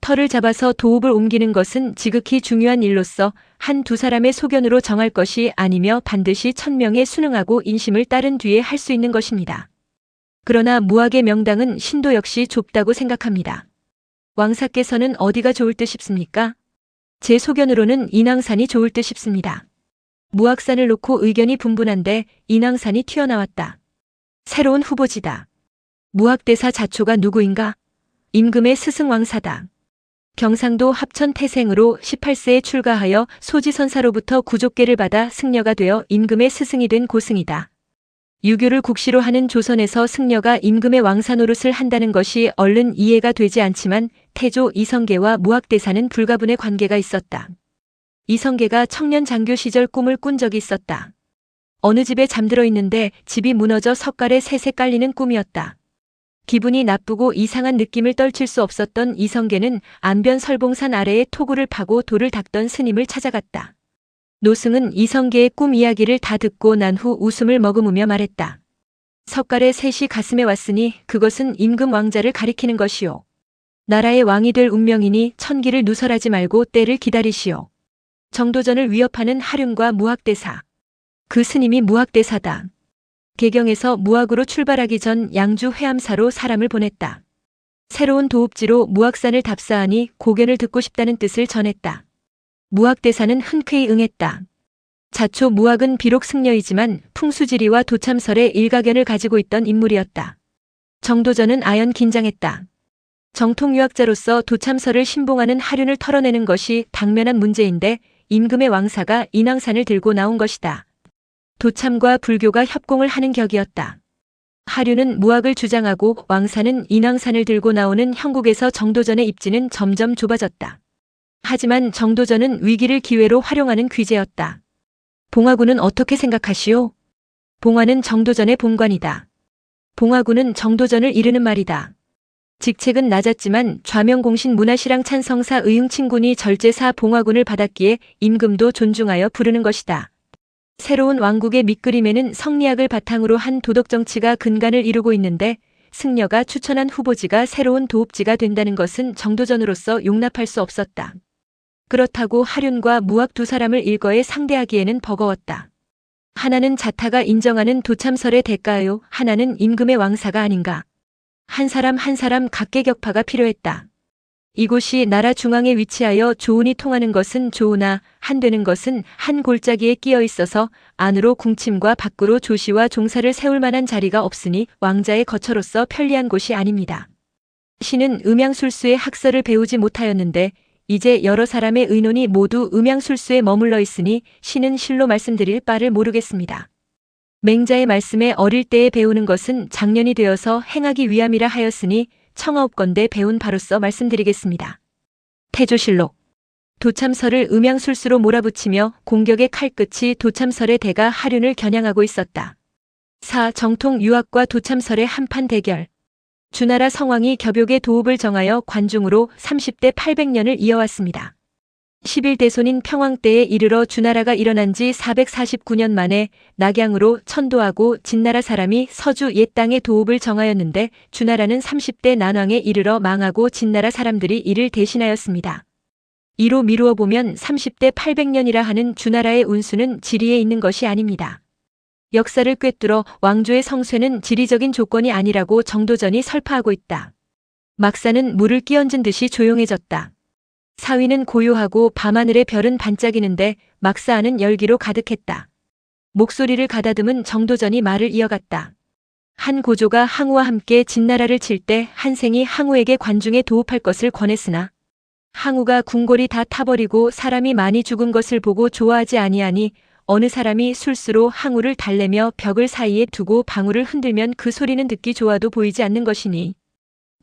[SPEAKER 1] 터를 잡아서 도읍을 옮기는 것은 지극히 중요한 일로서 한두 사람의 소견으로 정할 것이 아니며 반드시 천명에 순응하고 인심을 따른 뒤에 할 수 있는 것입니다. 그러나 무악의 명당은 신도 역시 좁다고 생각합니다. 왕사께서는 어디가 좋을 듯 싶습니까? 제 소견으로는 인왕산이 좋을 듯 싶습니다. 무악산을 놓고 의견이 분분한데 인왕산이 튀어나왔다. 새로운 후보지다. 무악대사 자초가 누구인가? 임금의 스승왕사다. 경상도 합천 태생으로 18세에 출가하여 소지선사로부터 구족계를 받아 승려가 되어 임금의 스승이 된 고승이다. 유교를 국시로 하는 조선에서 승려가 임금의 왕사 노릇을 한다는 것이 얼른 이해가 되지 않지만 태조 이성계와 무악대사는 불가분의 관계가 있었다. 이성계가 청년 장교 시절 꿈을 꾼 적이 있었다. 어느 집에 잠들어 있는데 집이 무너져 석갈에 셋에 깔리는 꿈이었다. 기분이 나쁘고 이상한 느낌을 떨칠 수 없었던 이성계는 안변 설봉산 아래에 토구를 파고 돌을 닦던 스님을 찾아갔다. 노승은 이성계의 꿈 이야기를 다 듣고 난 후 웃음을 머금으며 말했다. 석갈의 셋이 가슴에 왔으니 그것은 임금 왕자를 가리키는 것이요. 나라의 왕이 될 운명이니 천기를 누설하지 말고 때를 기다리시오. 정도전을 위협하는 하륜과 무악대사. 그 스님이 무악대사다. 개경에서 무악으로 출발하기 전 양주 회암사로 사람을 보냈다. 새로운 도읍지로 무악산을 답사하니 고견을 듣고 싶다는 뜻을 전했다. 무악대사는 흔쾌히 응했다. 자초 무악은 비록 승려이지만 풍수지리와 도참설의 일가견을 가지고 있던 인물이었다. 정도전은 아연 긴장했다. 정통유학자로서 도참설을 신봉하는 하륜을 털어내는 것이 당면한 문제인데 임금의 왕사가 인왕산을 들고 나온 것이다. 도참과 불교가 협공을 하는 격이었다. 하륜은 무악을 주장하고 왕사는 인왕산을 들고 나오는 형국에서 정도전의 입지는 점점 좁아졌다. 하지만 정도전은 위기를 기회로 활용하는 귀재였다. 봉화군은 어떻게 생각하시오? 봉화는 정도전의 본관이다. 봉화군은 정도전을 이르는 말이다. 직책은 낮았지만 좌명공신 문화시랑 찬성사 의흥친군이 절제사 봉화군을 받았기에 임금도 존중하여 부르는 것이다. 새로운 왕국의 밑그림에는 성리학을 바탕으로 한 도덕정치가 근간을 이루고 있는데 승려가 추천한 후보지가 새로운 도읍지가 된다는 것은 정도전으로서 용납할 수 없었다. 그렇다고 하륜과 무악 두 사람을 일거에 상대하기에는 버거웠다. 하나는 자타가 인정하는 도참설의 대가요, 하나는 임금의 왕사가 아닌가. 한 사람 한 사람 각계격파가 필요했다. 이곳이 나라 중앙에 위치하여 조운이 통하는 것은 좋으나 한되는 것은 한 골짜기에 끼어 있어서 안으로 궁침과 밖으로 조시와 종사를 세울 만한 자리가 없으니 왕자의 거처로서 편리한 곳이 아닙니다. 신은 음양술수의 학설을 배우지 못하였는데 이제 여러 사람의 의논이 모두 음양술수에 머물러 있으니 신은 실로 말씀드릴 바를 모르겠습니다. 맹자의 말씀에 어릴 때에 배우는 것은 장년이 되어서 행하기 위함이라 하였으니 청하옵건대 배운 바로서 말씀드리겠습니다. 태조실록. 도참설을 음양술수로 몰아붙이며 공격의 칼끝이 도참설의 대가 하륜을 겨냥하고 있었다. 4. 정통 유학과 도참설의 한판 대결. 주나라 성왕이 겹욕의 도읍을 정하여 관중으로 30대 800년을 이어왔습니다. 11대손인 평왕 때에 이르러 주나라가 일어난 지 449년 만에 낙양으로 천도하고 진나라 사람이 서주 옛 땅의 도읍을 정하였는데 주나라는 30대 난왕에 이르러 망하고 진나라 사람들이 이를 대신하였습니다. 이로 미루어 보면 30대 800년이라 하는 주나라의 운수는 지리에 있는 것이 아닙니다. 역사를 꿰뚫어 왕조의 성쇠는 지리적인 조건이 아니라고 정도전이 설파하고 있다. 막사는 물을 끼얹은 듯이 조용해졌다. 사위는 고요하고 밤하늘의 별은 반짝이는데 막사하는 열기로 가득했다. 목소리를 가다듬은 정도전이 말을 이어갔다. 한 고조가 항우와 함께 진나라를 칠 때 한생이 항우에게 관중에 도읍할 것을 권했으나 항우가 궁궐이 다 타버리고 사람이 많이 죽은 것을 보고 좋아하지 아니하니 어느 사람이 술수로 항우를 달래며 벽을 사이에 두고 방울을 흔들면 그 소리는 듣기 좋아도 보이지 않는 것이니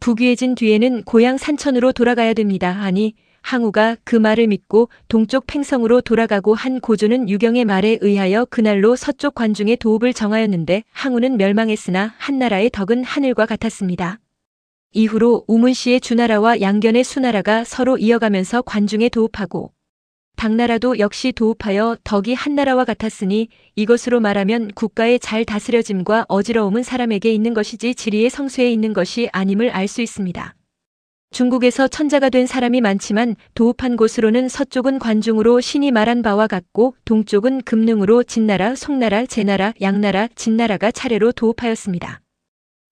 [SPEAKER 1] 부귀해진 뒤에는 고향 산천으로 돌아가야 됩니다 하니 항우가 그 말을 믿고 동쪽 팽성으로 돌아가고 한 고조는 유경의 말에 의하여 그날로 서쪽 관중의 도읍을 정하였는데 항우는 멸망했으나 한나라의 덕은 하늘과 같았습니다. 이후로 우문시의 주나라와 양견의 수나라가 서로 이어가면서 관중에 도읍하고 당나라도 역시 도읍하여 덕이 한나라와 같았으니 이것으로 말하면 국가의 잘 다스려짐과 어지러움은 사람에게 있는 것이지 지리의 성쇠에 있는 것이 아님을 알 수 있습니다. 중국에서 천자가 된 사람이 많지만 도읍한 곳으로는 서쪽은 관중으로 신이 말한 바와 같고 동쪽은 금능으로 진나라, 송나라, 제나라, 양나라, 진나라가 차례로 도읍하였습니다.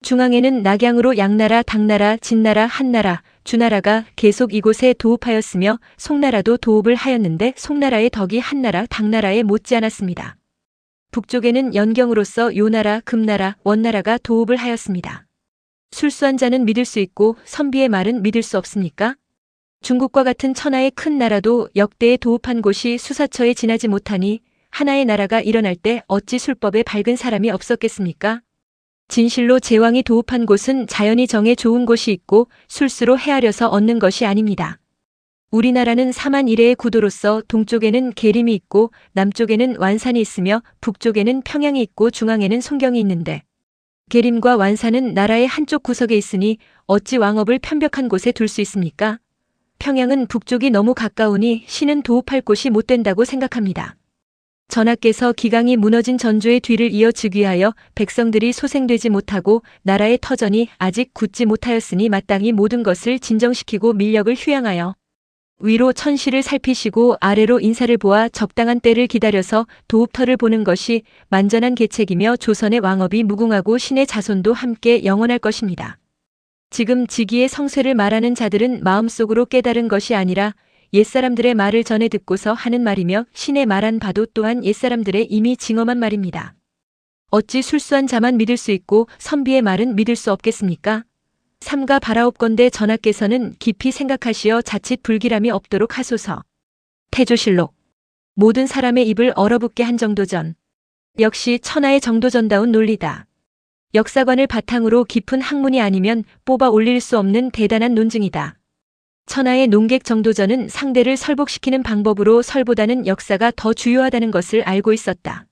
[SPEAKER 1] 중앙에는 낙양으로 양나라, 당나라, 진나라, 한나라, 주나라가 계속 이곳에 도읍하였으며 송나라도 도읍을 하였는데 송나라의 덕이 한나라, 당나라에 못지 않았습니다. 북쪽에는 연경으로서 요나라, 금나라, 원나라가 도읍을 하였습니다. 술수한 자는 믿을 수 있고 선비의 말은 믿을 수 없습니까? 중국과 같은 천하의 큰 나라도 역대에 도읍한 곳이 수사처에 지나지 못하니 하나의 나라가 일어날 때 어찌 술법에 밝은 사람이 없었겠습니까? 진실로 제왕이 도읍한 곳은 자연이 정해 좋은 곳이 있고 술수로 헤아려서 얻는 것이 아닙니다. 우리나라는 삼한일해의 구도로서 동쪽에는 계림이 있고 남쪽에는 완산이 있으며 북쪽에는 평양이 있고 중앙에는 송경이 있는데 계림과 완산은 나라의 한쪽 구석에 있으니 어찌 왕업을 편벽한 곳에 둘 수 있습니까? 평양은 북쪽이 너무 가까우니 신은 도읍할 곳이 못 된다고 생각합니다. 전하께서 기강이 무너진 전조의 뒤를 이어 즉위하여 백성들이 소생되지 못하고 나라의 터전이 아직 굳지 못하였으니 마땅히 모든 것을 진정시키고 민력을 휴양하여 위로 천시를 살피시고 아래로 인사를 보아 적당한 때를 기다려서 도읍터를 보는 것이 만전한 계책이며 조선의 왕업이 무궁하고 신의 자손도 함께 영원할 것입니다. 지금 직위의 성쇠를 말하는 자들은 마음속으로 깨달은 것이 아니라 옛사람들의 말을 전해 듣고서 하는 말이며 신의 말한 바도 또한 옛사람들의 이미 징험한 말입니다. 어찌 술수한 자만 믿을 수 있고 선비의 말은 믿을 수 없겠습니까? 삼가 바라옵건대 전하께서는 깊이 생각하시어 자칫 불길함이 없도록 하소서. 태조실록. 모든 사람의 입을 얼어붙게 한 정도전. 역시 천하의 정도전다운 논리다. 역사관을 바탕으로 깊은 학문이 아니면 뽑아 올릴 수 없는 대단한 논증이다. 천하의 논객 정도전은 상대를 설복시키는 방법으로 설보다는 역사가 더 주요하다는 것을 알고 있었다.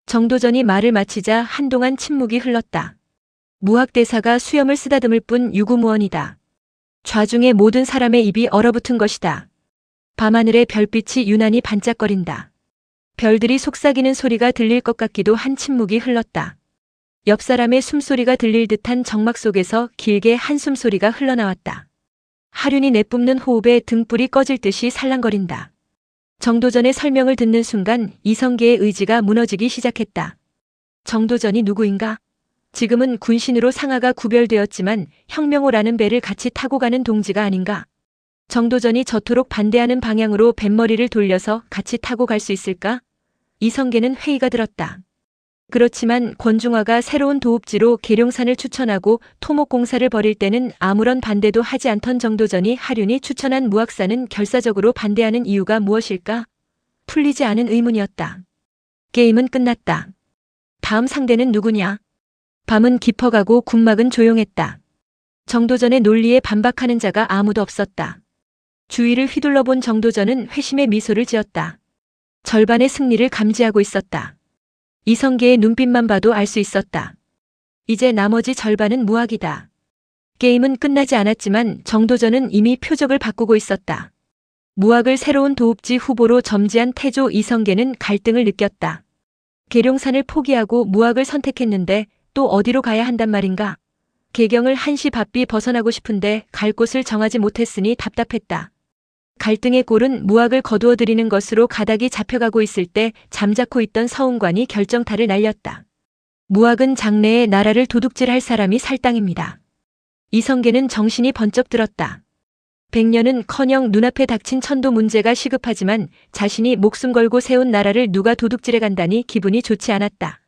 [SPEAKER 1] 정도전이 말을 마치자 한동안 침묵이 흘렀다. 무학대사가 수염을 쓰다듬을 뿐 유구무원이다. 좌중의 모든 사람의 입이 얼어붙은 것이다. 밤하늘의 별빛이 유난히 반짝거린다. 별들이 속삭이는 소리가 들릴 것 같기도 한 침묵이 흘렀다. 옆 사람의 숨소리가 들릴 듯한 정막 속에서 길게 한숨 소리가 흘러나왔다. 하륜이 내뿜는 호흡에 등불이 꺼질 듯이 살랑거린다. 정도전의 설명을 듣는 순간 이성계의 의지가 무너지기 시작했다. 정도전이 누구인가? 지금은 군신으로 상하가 구별되었지만 혁명호라는 배를 같이 타고 가는 동지가 아닌가? 정도전이 저토록 반대하는 방향으로 뱃머리를 돌려서 같이 타고 갈 수 있을까? 이성계는 회의가 들었다. 그렇지만 권중화가 새로운 도읍지로 계룡산을 추천하고 토목공사를 벌일 때는 아무런 반대도 하지 않던 정도전이 하륜이 추천한 무학사는 결사적으로 반대하는 이유가 무엇일까? 풀리지 않은 의문이었다. 게임은 끝났다. 다음 상대는 누구냐? 밤은 깊어가고 군막은 조용했다. 정도전의 논리에 반박하는 자가 아무도 없었다. 주위를 휘둘러본 정도전은 회심의 미소를 지었다. 절반의 승리를 감지하고 있었다. 이성계의 눈빛만 봐도 알 수 있었다. 이제 나머지 절반은 무학이다. 게임은 끝나지 않았지만 정도전은 이미 표적을 바꾸고 있었다. 무학을 새로운 도읍지 후보로 점지한 태조 이성계는 갈등을 느꼈다. 계룡산을 포기하고 무학을 선택했는데 또 어디로 가야 한단 말인가? 계경을 한시 바삐 벗어나고 싶은데 갈 곳을 정하지 못했으니 답답했다. 갈등의 골은 무학을 거두어들이는 것으로 가닥이 잡혀가고 있을 때 잠자코 있던 서운관이 결정타를 날렸다. 무학은 장래에 나라를 도둑질할 사람이 살 땅입니다. 이성계는 정신이 번쩍 들었다. 100년은커녕 눈앞에 닥친 천도 문제가 시급하지만 자신이 목숨 걸고 세운 나라를 누가 도둑질해 간다니 기분이 좋지 않았다.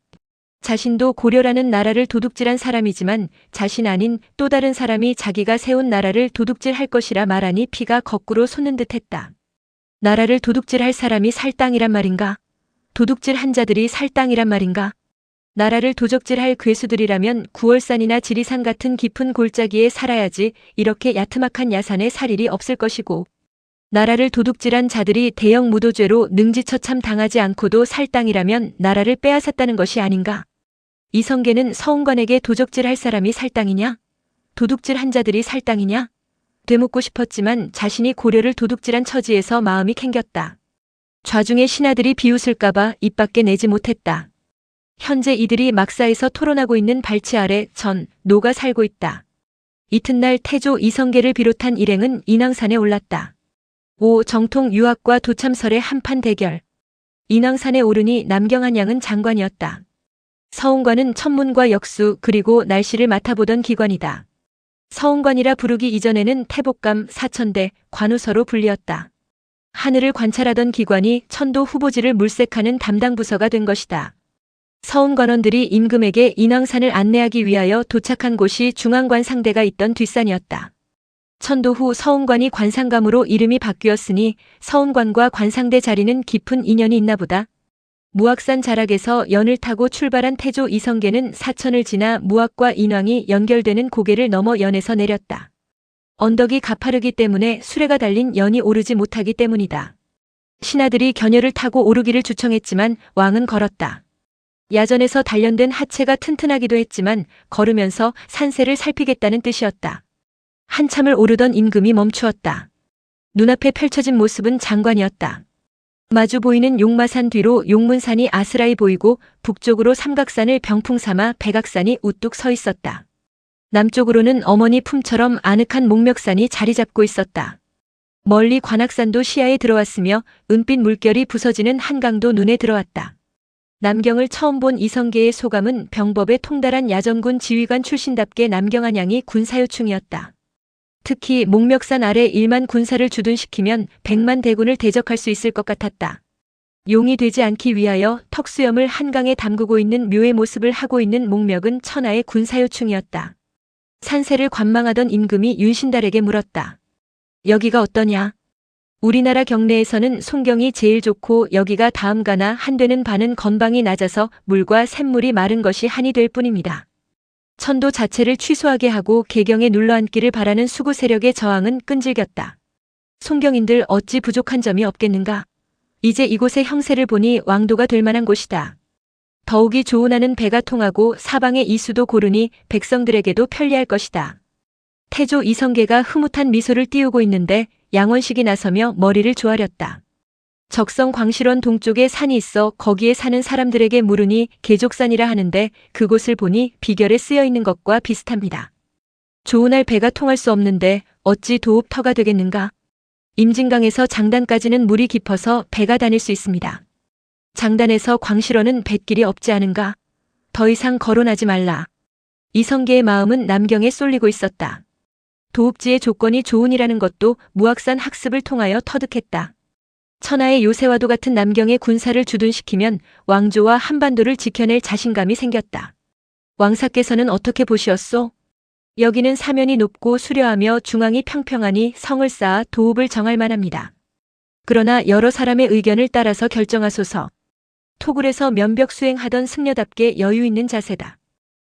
[SPEAKER 1] 자신도 고려라는 나라를 도둑질한 사람이지만 자신 아닌 또 다른 사람이 자기가 세운 나라를 도둑질할 것이라 말하니 피가 거꾸로 솟는 듯했다. 나라를 도둑질할 사람이 살 땅이란 말인가? 도둑질한 자들이 살 땅이란 말인가? 나라를 도적질할 괴수들이라면 구월산이나 지리산 같은 깊은 골짜기에 살아야지 이렇게 야트막한 야산에 살 일이 없을 것이고 나라를 도둑질한 자들이 대형 무도죄로 능지처참 당하지 않고도 살 땅이라면 나라를 빼앗았다는 것이 아닌가? 이성계는 서운관에게 도적질할 사람이 살 땅이냐? 도둑질한 자들이 살 땅이냐? 되묻고 싶었지만 자신이 고려를 도둑질한 처지에서 마음이 캥겼다. 좌중의 신하들이 비웃을까봐 입 밖에 내지 못했다. 현재 이들이 막사에서 토론하고 있는 발치 아래 전 노가 살고 있다. 이튿날 태조 이성계를 비롯한 일행은 인왕산에 올랐다. 정통 유학과 도참설의 한판 대결. 인왕산에 오르니 남경한 양은 장관이었다. 서운관은 천문과 역수 그리고 날씨를 맡아보던 기관이다. 서운관이라 부르기 이전에는 태복감, 사천대, 관우서로 불리었다. 하늘을 관찰하던 기관이 천도 후보지를 물색하는 담당 부서가 된 것이다. 서운관원들이 임금에게 인왕산을 안내하기 위하여 도착한 곳이 중앙관상대가 있던 뒷산이었다. 천도 후 서운관이 관상감으로 이름이 바뀌었으니 서운관과 관상대 자리는 깊은 인연이 있나 보다. 무악산 자락에서 연을 타고 출발한 태조 이성계는 사천을 지나 무악과 인왕이 연결되는 고개를 넘어 연에서 내렸다. 언덕이 가파르기 때문에 수레가 달린 연이 오르지 못하기 때문이다. 신하들이 겨녀를 타고 오르기를 주청했지만 왕은 걸었다. 야전에서 단련된 하체가 튼튼하기도 했지만 걸으면서 산세를 살피겠다는 뜻이었다. 한참을 오르던 임금이 멈추었다. 눈앞에 펼쳐진 모습은 장관이었다. 마주 보이는 용마산 뒤로 용문산이 아스라이 보이고 북쪽으로 삼각산을 병풍 삼아 백악산이 우뚝 서 있었다. 남쪽으로는 어머니 품처럼 아늑한 목멱산이 자리 잡고 있었다. 멀리 관악산도 시야에 들어왔으며 은빛 물결이 부서지는 한강도 눈에 들어왔다. 남경을 처음 본 이성계의 소감은 병법에 통달한 야전군 지휘관 출신답게 남경한양이 군사요충이었다. 특히 목멱산 아래 1만 군사를 주둔시키면 100만 대군을 대적할 수 있을 것 같았다. 용이 되지 않기 위하여 턱수염을 한강에 담그고 있는 묘의 모습을 하고 있는 목멱은 천하의 군사요충이었다. 산세를 관망하던 임금이 윤신달에게 물었다. 여기가 어떠냐? 우리나라 경내에서는 송경이 제일 좋고 여기가 다음가나 한되는 바는 건방이 낮아서 물과 샘물이 마른 것이 한이 될 뿐입니다. 천도 자체를 취소하게 하고 개경에 눌러앉기를 바라는 수구 세력의 저항은 끈질겼다. 송경인들 어찌 부족한 점이 없겠는가? 이제 이곳의 형세를 보니 왕도가 될 만한 곳이다. 더욱이 조운하는 배가 통하고 사방의 이수도 고르니 백성들에게도 편리할 것이다. 태조 이성계가 흐뭇한 미소를 띄우고 있는데 양원식이 나서며 머리를 조아렸다. 적성 광실원 동쪽에 산이 있어 거기에 사는 사람들에게 물으니 계족산이라 하는데 그곳을 보니 비결에 쓰여 있는 것과 비슷합니다. 조운할 배가 통할 수 없는데 어찌 도읍터가 되겠는가? 임진강에서 장단까지는 물이 깊어서 배가 다닐 수 있습니다. 장단에서 광실원은 뱃길이 없지 않은가? 더 이상 거론하지 말라. 이성계의 마음은 남경에 쏠리고 있었다. 도읍지의 조건이 좋으니라는 것도 무악산 학습을 통하여 터득했다. 천하의 요새와도 같은 남경의 군사를 주둔시키면 왕조와 한반도를 지켜낼 자신감이 생겼다. 왕사께서는 어떻게 보시었소? 여기는 사면이 높고 수려하며 중앙이 평평하니 성을 쌓아 도읍을 정할 만합니다. 그러나 여러 사람의 의견을 따라서 결정하소서. 토굴에서 면벽 수행하던 승려답게 여유 있는 자세다.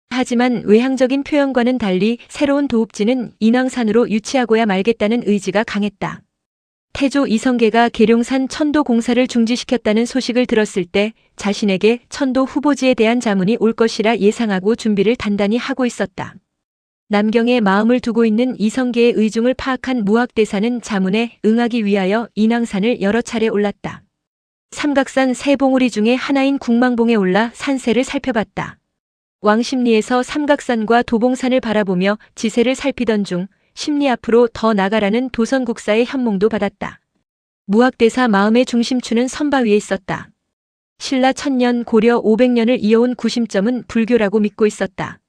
[SPEAKER 1] 하지만 외향적인 표현과는 달리 새로운 도읍지는 인왕산으로 유치하고야 말겠다는 의지가 강했다. 태조 이성계가 계룡산 천도 공사를 중지시켰다는 소식을 들었을 때 자신에게 천도 후보지에 대한 자문이 올 것이라 예상하고 준비를 단단히 하고 있었다. 남경에 마음을 두고 있는 이성계의 의중을 파악한 무학대사는 자문에 응하기 위하여 인왕산을 여러 차례 올랐다. 삼각산 세 봉우리 중에 하나인 국망봉에 올라 산세를 살펴봤다. 왕십리에서 삼각산과 도봉산을 바라보며 지세를 살피던 중 십리 앞으로 더 나가라는 도선국사의 현몽도 받았다. 무학대사 마음의 중심추는 선바 위에 있었다. 신라 1000년 고려 500년을 이어온 구심점은 불교라고 믿고 있었다.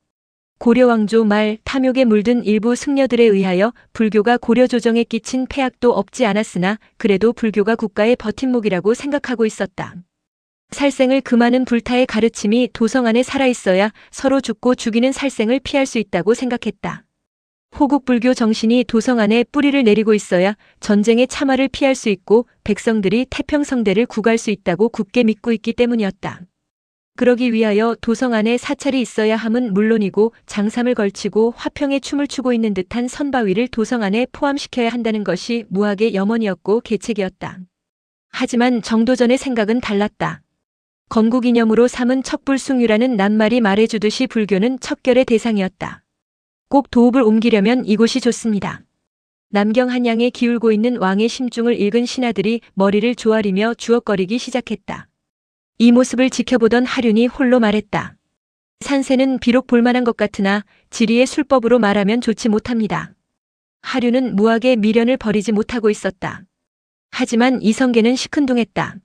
[SPEAKER 1] 고려 왕조 말 탐욕에 물든 일부 승려들에 의하여 불교가 고려 조정에 끼친 폐악도 없지 않았으나 그래도 불교가 국가의 버팀목이라고 생각하고 있었다. 살생을 금하는 불타의 가르침이 도성 안에 살아있어야 서로 죽고 죽이는 살생을 피할 수 있다고 생각했다. 호국불교 정신이 도성 안에 뿌리를 내리고 있어야 전쟁의 참화를 피할 수 있고 백성들이 태평성대를 구갈 수 있다고 굳게 믿고 있기 때문이었다. 그러기 위하여 도성 안에 사찰이 있어야 함은 물론이고 장삼을 걸치고 화평의 춤을 추고 있는 듯한 선바위를 도성 안에 포함시켜야 한다는 것이 무학의 염원이었고 계책이었다. 하지만 정도전의 생각은 달랐다. 건국이념으로 삼은 척불숭유라는 낱말이 말해주듯이 불교는 척결의 대상이었다. 꼭 도읍을 옮기려면 이곳이 좋습니다. 남경 한양에 기울고 있는 왕의 심중을 읽은 신하들이 머리를 조아리며 주걱거리기 시작했다. 이 모습을 지켜보던 하륜이 홀로 말했다. 산세는 비록 볼만한 것 같으나 지리의 술법으로 말하면 좋지 못합니다. 하륜은 무학의 미련을 버리지 못하고 있었다. 하지만 이성계는 시큰둥했다.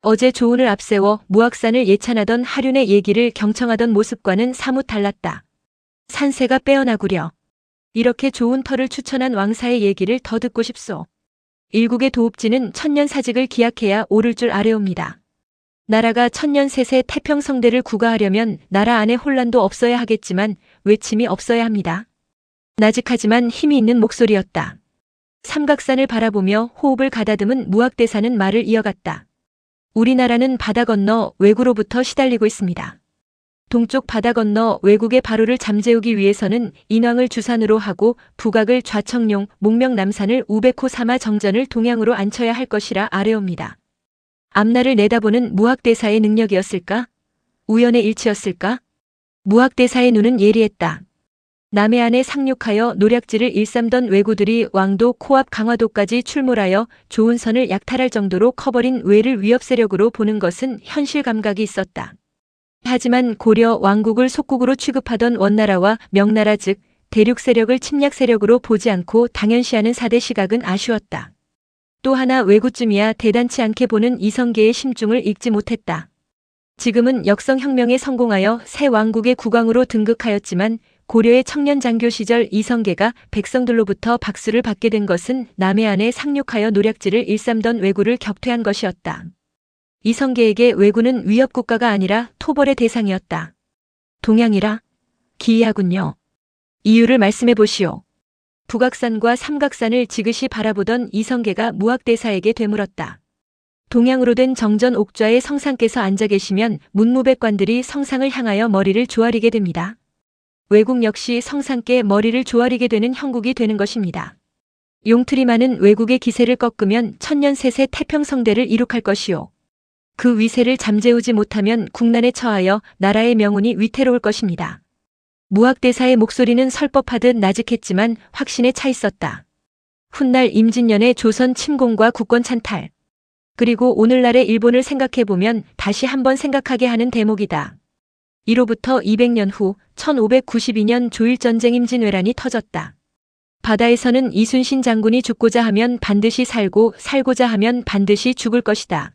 [SPEAKER 1] 어제 조운을 앞세워 무학산을 예찬하던 하륜의 얘기를 경청하던 모습과는 사뭇 달랐다. 산세가 빼어나구려. 이렇게 좋은 터를 추천한 왕사의 얘기를 더 듣고 싶소. 일국의 도읍지는 천년사직을 기약해야 오를 줄 아뢰옵니다. 나라가 천년셋의 태평성대를 구가하려면 나라 안에 혼란도 없어야 하겠지만 외침이 없어야 합니다. 나직하지만 힘이 있는 목소리였다. 삼각산을 바라보며 호흡을 가다듬은 무학대사는 말을 이어갔다. 우리나라는 바다 건너 외구로부터 시달리고 있습니다. 동쪽 바다 건너 외국의 바로를 잠재우기 위해서는 인왕을 주산으로 하고 북악을 좌청룡, 목명남산을 우백호 삼아 정전을 동양으로 앉혀야 할 것이라 아뢰옵니다. 앞날을 내다보는 무학대사의 능력이었을까? 우연의 일치였을까? 무학대사의 눈은 예리했다. 남해안에 상륙하여 노략질을 일삼던 왜구들이 왕도 코앞 강화도까지 출몰하여 조은선을 약탈할 정도로 커버린 왜를 위협 세력으로 보는 것은 현실 감각이 있었다. 하지만 고려 왕국을 속국으로 취급하던 원나라와 명나라 즉 대륙 세력을 침략 세력으로 보지 않고 당연시하는 사대 시각은 아쉬웠다. 또 하나 왜구쯤이야 대단치 않게 보는 이성계의 심중을 읽지 못했다. 지금은 역성혁명에 성공하여 새 왕국의 국왕으로 등극하였지만 고려의 청년 장교 시절 이성계가 백성들로부터 박수를 받게 된 것은 남해안에 상륙하여 노략질을 일삼던 왜구를 격퇴한 것이었다. 이성계에게 왜구는 위협국가가 아니라 토벌의 대상이었다. 동양이라? 기이하군요. 이유를 말씀해 보시오. 북악산과 삼각산을 지그시 바라보던 이성계가 무학대사에게 되물었다. 동양으로 된 정전 옥좌의 성상께서 앉아 계시면 문무백관들이 성상을 향하여 머리를 조아리게 됩니다. 왜국 역시 성상께 머리를 조아리게 되는 형국이 되는 것입니다. 용틀이 많은 왜국의 기세를 꺾으면 천년셋의 태평성대를 이룩할 것이요. 그 위세를 잠재우지 못하면 국난에 처하여 나라의 명운이 위태로울 것입니다. 무학대사의 목소리는 설법하듯 나직했지만 확신에 차 있었다. 훗날 임진년의 조선 침공과 국권 찬탈. 그리고 오늘날의 일본을 생각해보면 다시 한번 생각하게 하는 대목이다. 이로부터 200년 후 1592년 조일전쟁 임진왜란이 터졌다. 바다에서는 이순신 장군이 죽고자 하면 반드시 살고 살고자 하면 반드시 죽을 것이다.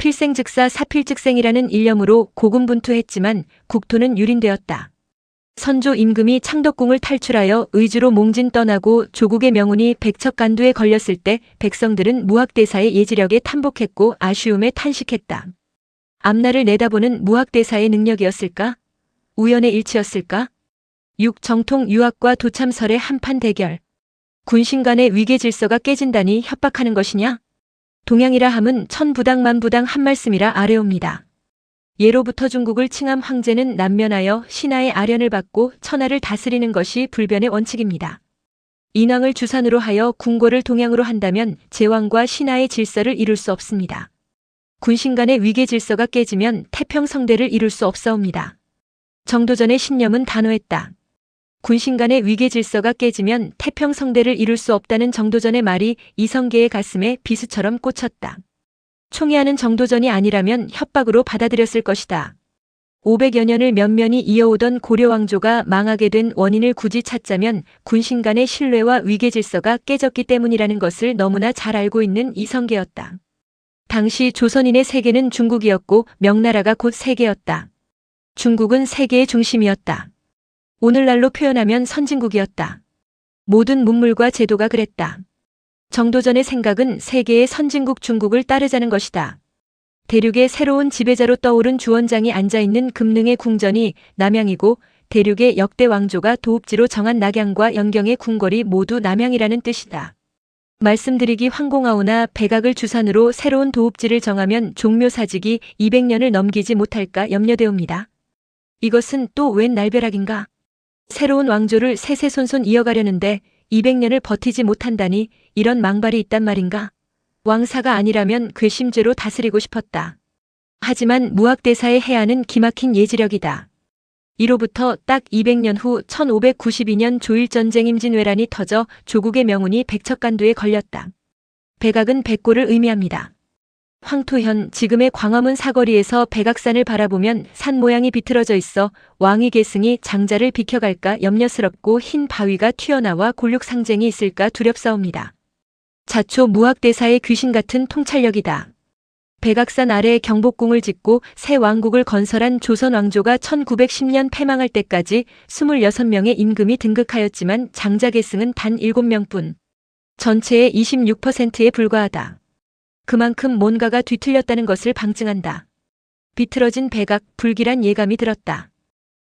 [SPEAKER 1] 필생즉사 사필즉생이라는 일념으로 고군분투했지만 국토는 유린되었다. 선조 임금이 창덕궁을 탈출하여 의주로 몽진 떠나고 조국의 명운이 백척간두에 걸렸을 때 백성들은 무학대사의 예지력에 탄복했고 아쉬움에 탄식했다. 앞날을 내다보는 무학대사의 능력이었을까? 우연의 일치였을까? 정통 유학과 도참설의 한판 대결. 군신 간의 위계 질서가 깨진다니 협박하는 것이냐? 동양이라 함은 천부당만부당 한 말씀이라 아뢰옵니다. 예로부터 중국을 칭함 황제는 남면하여 신하의 아련을 받고 천하를 다스리는 것이 불변의 원칙입니다. 인왕을 주산으로 하여 궁궐을 동양으로 한다면 제왕과 신하의 질서를 이룰 수 없습니다. 군신 간의 위계 질서가 깨지면 태평성대를 이룰 수 없사옵니다. 정도전의 신념은 단호했다. 군신 간의 위계 질서가 깨지면 태평성대를 이룰 수 없다는 정도전의 말이 이성계의 가슴에 비수처럼 꽂혔다. 총애하는 정도전이 아니라면 협박으로 받아들였을 것이다. 500여 년을 면면이 이어오던 고려 왕조가 망하게 된 원인을 굳이 찾자면 군신 간의 신뢰와 위계 질서가 깨졌기 때문이라는 것을 너무나 잘 알고 있는 이성계였다. 당시 조선인의 세계는 중국이었고 명나라가 곧 세계였다. 중국은 세계의 중심이었다. 오늘날로 표현하면 선진국이었다. 모든 문물과 제도가 그랬다. 정도전의 생각은 세계의 선진국 중국을 따르자는 것이다. 대륙의 새로운 지배자로 떠오른 주원장이 앉아있는 금능의 궁전이 남양이고 대륙의 역대 왕조가 도읍지로 정한 낙양과 영경의 궁궐이 모두 남양이라는 뜻이다. 말씀드리기 황공하오나 백악을 주산으로 새로운 도읍지를 정하면 종묘사직이 200년을 넘기지 못할까 염려되옵니다. 이것은 또 웬 날벼락인가? 새로운 왕조를 세세손손 이어가려는데 200년을 버티지 못한다니 이런 망발이 있단 말인가? 왕사가 아니라면 괘씸죄로 다스리고 싶었다. 하지만 무학대사의 해안은 기막힌 예지력이다. 이로부터 딱 200년 후 1592년 조일전쟁 임진왜란이 터져 조국의 명운이 백척간두에 걸렸다. 백악은 백골을 의미합니다. 황토현 지금의 광화문 사거리에서 백악산을 바라보면 산 모양이 비틀어져 있어 왕위 계승이 장자를 비켜갈까 염려스럽고 흰 바위가 튀어나와 골육 상쟁이 있을까 두렵사옵니다. 자초 무학대사의 귀신 같은 통찰력이다. 백악산 아래 경복궁을 짓고 새 왕국을 건설한 조선 왕조가 1910년 패망할 때까지 26명의 임금이 등극하였지만 장자 계승은 단 7명뿐. 전체의 26%에 불과하다. 그만큼 뭔가가 뒤틀렸다는 것을 방증한다. 비틀어진 백악, 불길한 예감이 들었다.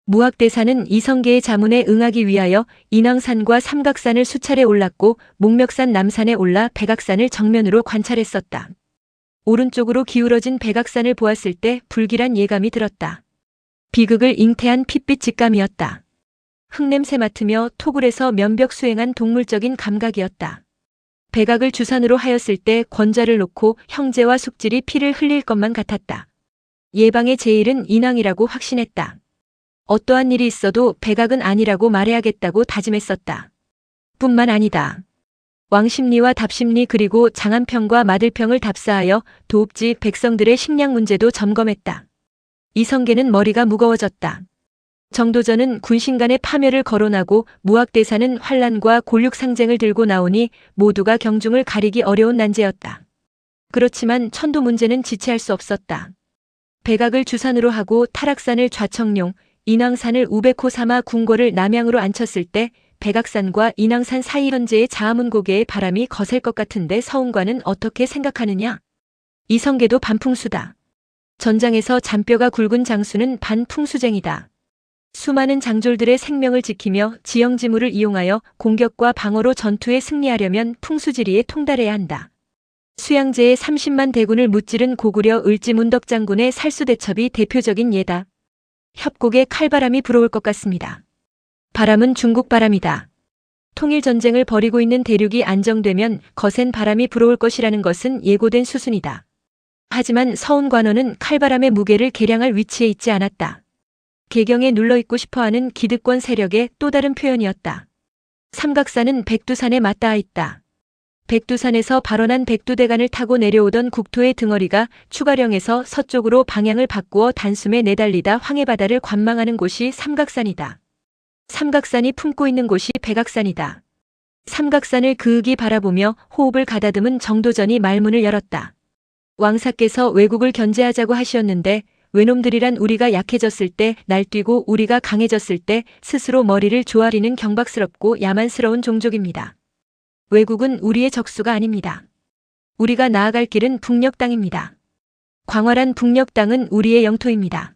[SPEAKER 1] 무학대사는 이성계의 자문에 응하기 위하여 인왕산과 삼각산을 수차례 올랐고 목멱산 남산에 올라 백악산을 정면으로 관찰했었다. 오른쪽으로 기울어진 백악산을 보았을 때 불길한 예감이 들었다. 비극을 잉태한 핏빛 직감이었다. 흙냄새 맡으며 토굴에서 면벽 수행한 동물적인 감각이었다. 백악을 주산으로 하였을 때 권좌를 놓고 형제와 숙질이 피를 흘릴 것만 같았다. 예방의 제일은 인왕이라고 확신했다. 어떠한 일이 있어도 백악은 아니라고 말해야겠다고 다짐했었다. 뿐만 아니다. 왕십리와 답십리 그리고 장안평과 마들평을 답사하여 도읍지 백성들의 식량 문제도 점검했다. 이성계는 머리가 무거워졌다. 정도전은 군신간의 파멸을 거론하고 무학대사는 환란과 골육상쟁을 들고 나오니 모두가 경중을 가리기 어려운 난제였다. 그렇지만 천도 문제는 지체할 수 없었다. 백악을 주산으로 하고 타락산을 좌청룡, 인왕산을 우백호 삼아 궁궐을 남양으로 앉혔을 때 백악산과 인왕산 사이 현재의 자아문고개의 바람이 거셀 것 같은데 서운관은 어떻게 생각하느냐? 이성계도 반풍수다. 전장에서 잔뼈가 굵은 장수는 반풍수쟁이다. 수많은 장졸들의 생명을 지키며 지형지물을 이용하여 공격과 방어로 전투에 승리하려면 풍수지리에 통달해야 한다. 수양제의 30만 대군을 무찌른 고구려 을지문덕 장군의 살수대첩이 대표적인 예다. 협곡에 칼바람이 불어올 것 같습니다. 바람은 중국 바람이다. 통일전쟁을 벌이고 있는 대륙이 안정되면 거센 바람이 불어올 것이라는 것은 예고된 수순이다. 하지만 서운관원은 칼바람의 무게를 계량할 위치에 있지 않았다. 개경에 눌러있고 싶어하는 기득권 세력의 또 다른 표현이었다. 삼각산은 백두산에 맞닿아 있다. 백두산에서 발원한 백두대간을 타고 내려오던 국토의 등어리가 추가령에서 서쪽으로 방향을 바꾸어 단숨에 내달리다 황해바다를 관망하는 곳이 삼각산이다. 삼각산이 품고 있는 곳이 백악산이다. 삼각산을 그윽이 바라보며 호흡을 가다듬은 정도전이 말문을 열었다. 왕사께서 왜국을 견제하자고 하시었는데 외놈들이란 우리가 약해졌을 때 날뛰고 우리가 강해졌을 때 스스로 머리를 조아리는 경박스럽고 야만스러운 종족입니다. 왜국은 우리의 적수가 아닙니다. 우리가 나아갈 길은 북녘 땅입니다. 광활한 북녘 땅은 우리의 영토입니다.